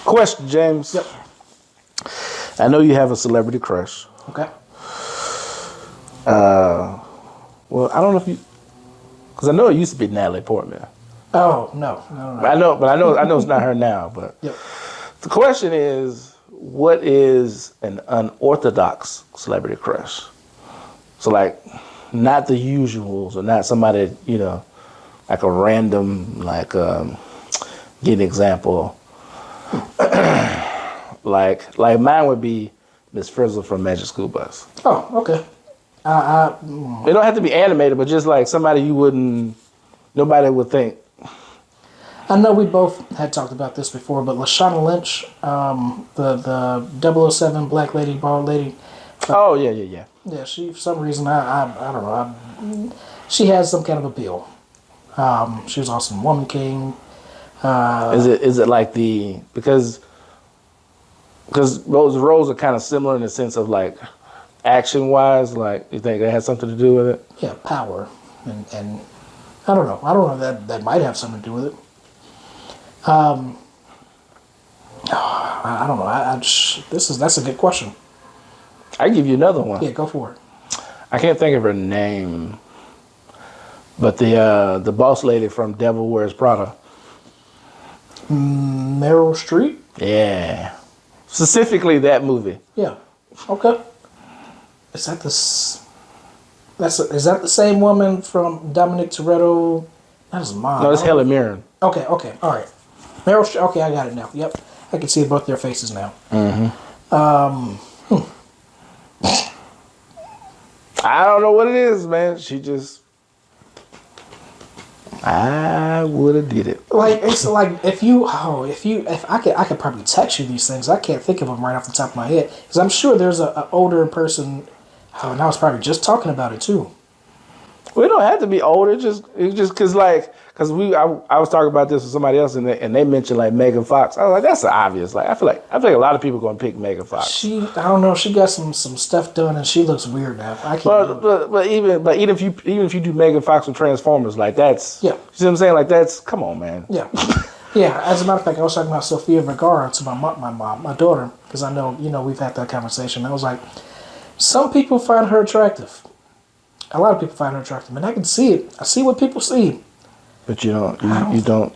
Question, James. Yep. I know you have a celebrity crush. Okay. Well, I don't know if you, because I know it used to be Natalie Portman. Oh no. I know it's not her now. But yep. The question is, what is an unorthodox celebrity crush? So not the usuals, or not somebody like a random give an example. like mine would be Miss Frizzle from Magic School Bus. Oh, okay. They don't have to be animated, but just somebody nobody would think. I know we both had talked about this before, but Lashana Lynch, the 007 black lady, bald lady. Oh yeah. Yeah, she for some reason I don't know. She has some kind of appeal. She was also in Woman King. Is it because those roles are kind of similar in the sense of action wise, you think that has something to do with it? Yeah, power and I don't know. I don't know if that might have something to do with it. I don't know. That's a good question. I give you another one. Yeah, go for it. I can't think of her name, but the boss lady from Devil Wears Prada. Meryl Streep? Yeah. Specifically that movie. Yeah. Okay. Is that is that the same woman from Dominic Toretto? That is mom. No, it's Helen Mirren. Okay, all right. Meryl Streep. Okay, I got it now. Yep, I can see both their faces now. I don't know what it is, man. She just... I would have did it. Like it's like if I could probably text you these things. I can't think of them right off the top of my head because I'm sure there's a older person. Oh, and I was probably just talking about it too. We don't have to be older. It's just because I was talking about this with somebody else and they mentioned like Megan Fox. I was like, that's obvious. Like I feel like a lot of people are gonna pick Megan Fox. I don't know. She got some stuff done and she looks weird now. I can't. But even if you do Megan Fox with Transformers, like that's yeah. You see what I'm saying? Like that's come on, man. Yeah. Yeah. As a matter of fact, I was talking about Sofia Vergara to my daughter because I know we've had that conversation. I was like, some people find her attractive. A lot of people find her attractive, and I can see it. I see what people see. But you don't. You don't.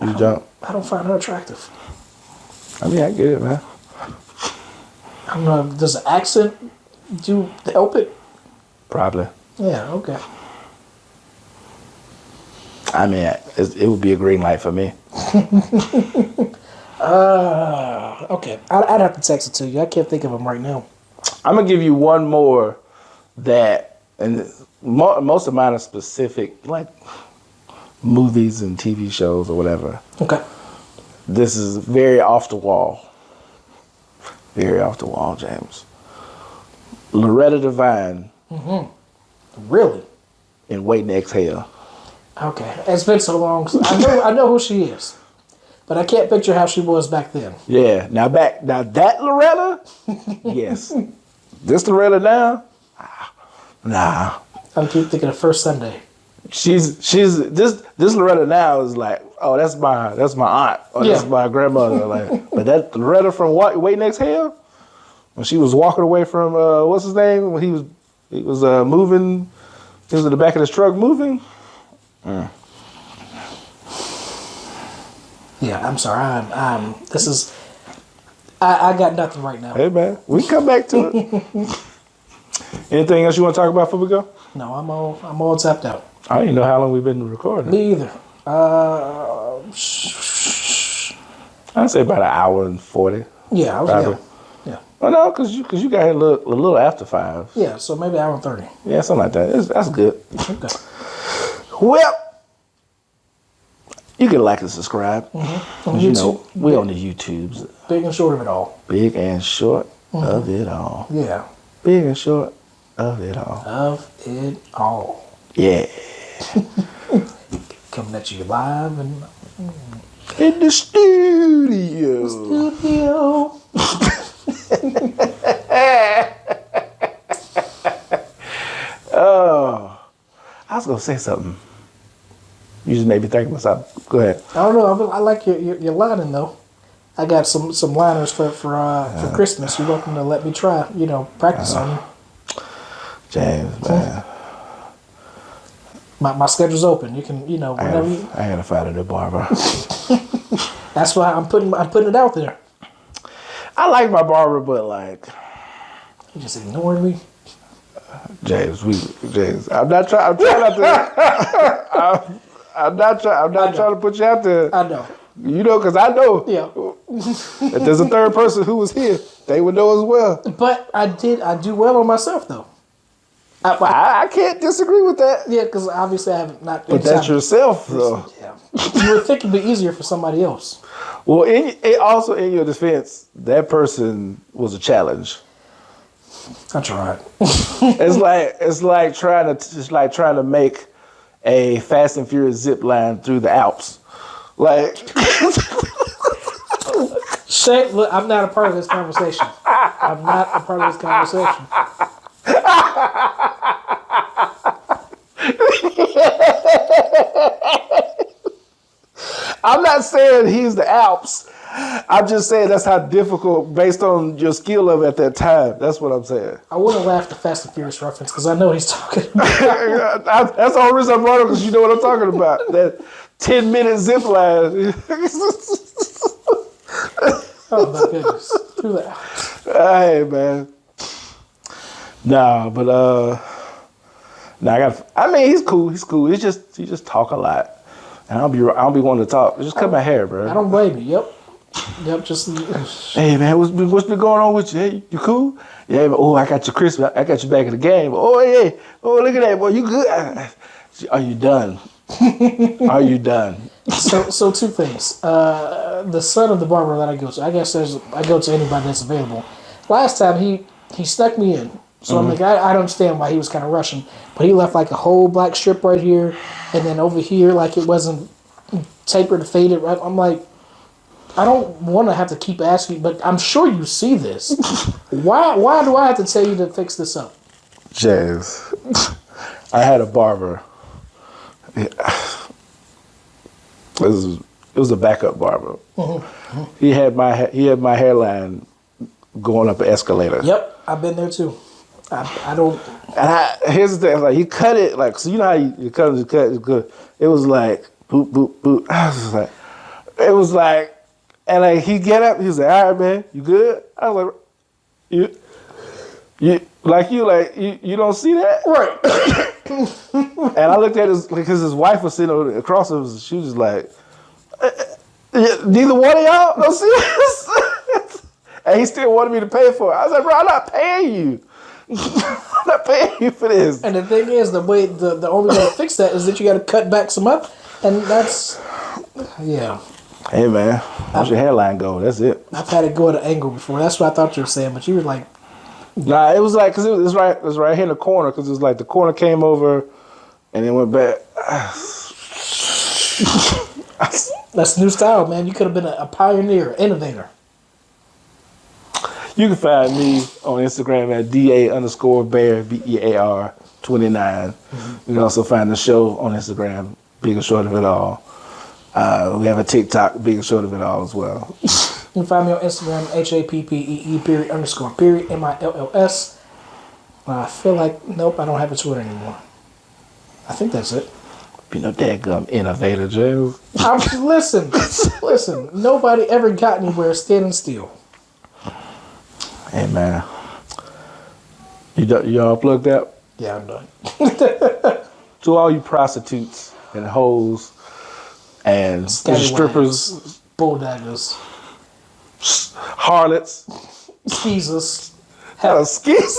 I don't find her attractive. I mean, I get it, man. I don't know. Does the accent help it? Probably. Yeah. Okay. I mean, it would be a green light for me. Okay. I'd have to text it to you. I can't think of them right now. I'm gonna give you one more that, and most of mine are specific, like movies and TV shows or whatever. Okay. This is very off the wall. Very off the wall, James. Loretta Devine. Mm-hmm. Really? In Wait and Exhale. Okay. It's been so long. I know who she is. But I can't picture how she was back then. Yeah. Now that Loretta? Yes. This Loretta now? Nah. I keep thinking of First Sunday. She's this Loretta now is like, oh, that's my aunt or that's my grandmother. Like, but that Loretta from Wait and Exhale, when she was walking away from what's his name when he was moving, he was in the back of his truck moving. Yeah, I'm sorry. I got nothing right now. Hey man, we can come back to it. Anything else you want to talk about before we go? No, I'm all tapped out. I don't even know how long we've been recording. Me either. I'd say about an hour and 40. Yeah, yeah. Oh no, because you got here a little after 5. Yeah, so maybe an hour and 30. Yeah, something like that. That's good. Okay. Well, you can like and subscribe. Mm-hmm. You know, we're on the YouTubes. Big and short of it all. Big and short of it all. Yeah. Big and short of it all. Of it all. Yeah. Coming at you live and in the studio. Oh, I was gonna say something. You just made me think of something. Go ahead. I don't know. I like your lining though. I got some liners for Christmas. You're welcome to let me try. Practice on you. James, man. My schedule's open. You can, whenever you. I gotta find a new barber. That's why I'm putting it out there. I like my barber, but like. You just ignoring me. James, I'm not trying. I'm trying not to. I'm not trying to put you out there. I know. Because I know. Yeah. If there's a third person who was here, they would know as well. But I do well on myself though. I can't disagree with that. Yeah, because obviously I haven't not. But that's yourself, though. Yeah. You would think it'd be easier for somebody else. Well, also in your defense, that person was a challenge. I tried. It's like trying to make a Fast and Furious zip line through the Alps. Like, Shay, look, I'm not a part of this conversation. I'm not a part of this conversation. I'm not saying he's the Alps. I'm just saying that's how difficult, based on your skill level at that time. That's what I'm saying. I wouldn't laugh at the Fast and Furious reference because I know what he's talking about. That's the only reason I brought it, because you know what I'm talking about. That 10-minute zip line. Oh my goodness. Through the Hey man. Nah, but I mean, he's cool. He's cool. He just talk a lot, and I don't be wanting to talk. Just cut my hair, bro. I don't blame you. Yep. Just. Hey man, what's been going on with you? Hey, you cool? Yeah, man. Oh, I got you Christmas. I got you back in the game. Oh yeah. Oh, look at that, boy. You good? Are you done? Are you done? So two things. The son of the barber that I go to, I guess I go to anybody that's available. Last time he snuck me in. So I'm like, I don't understand why he was kind of rushing. But he left like a whole black strip right here. And then over here, like it wasn't tapered or faded. Right? I'm like, I don't want to have to keep asking, but I'm sure you see this. Why do I have to tell you to fix this up? Jazz, I had a barber. It was a backup barber. Mm-hmm. He had my hairline going up an escalator. Yep, I've been there too. I don't. And here's the thing: like he cut it, like so. You know how you cut it good. It was like boop boop boop. I was just like, it was like, and like he get up. He was like, "All right, man, you good?" I was like, you don't see that, right? And I looked at his wife was sitting across from us. She was like, "Neither one of y'all don't see this." And he still wanted me to pay for it. I was like, "Bro, I'm not paying you. I'm not paying you for this." And the thing is, the only way to fix that is that you got to cut back some up, and that's yeah. Hey man, how's your hairline go? That's it. I've had it go at an angle before. That's what I thought you were saying, but you were like, nah, it was like because it was right here in the corner because it was like the corner came over, and then went back. That's new style, man. You could have been a pioneer, innovator. You can find me on Instagram at DA_Bear, BEAR 29. Mm-hmm. You can also find the show on Instagram, Big and Short of It All. We have a TikTok, Big and Short of It All as well. You can find me on Instagram, HAPPEE__MILLS. I feel like, nope, I don't have a Twitter anymore. I think that's it. Be no dadgum innovator, James. Listen, nobody ever got anywhere standing still. Hey man, you all plugged out? Yeah, I'm done. To all you prostitutes and hoes and strippers, bulldaggers, harlots, skeezers, skeezers,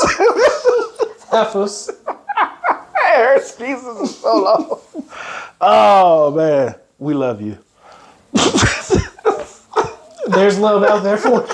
heifers. I heard skeezers is so long. Oh man, we love you. There's love out there for you.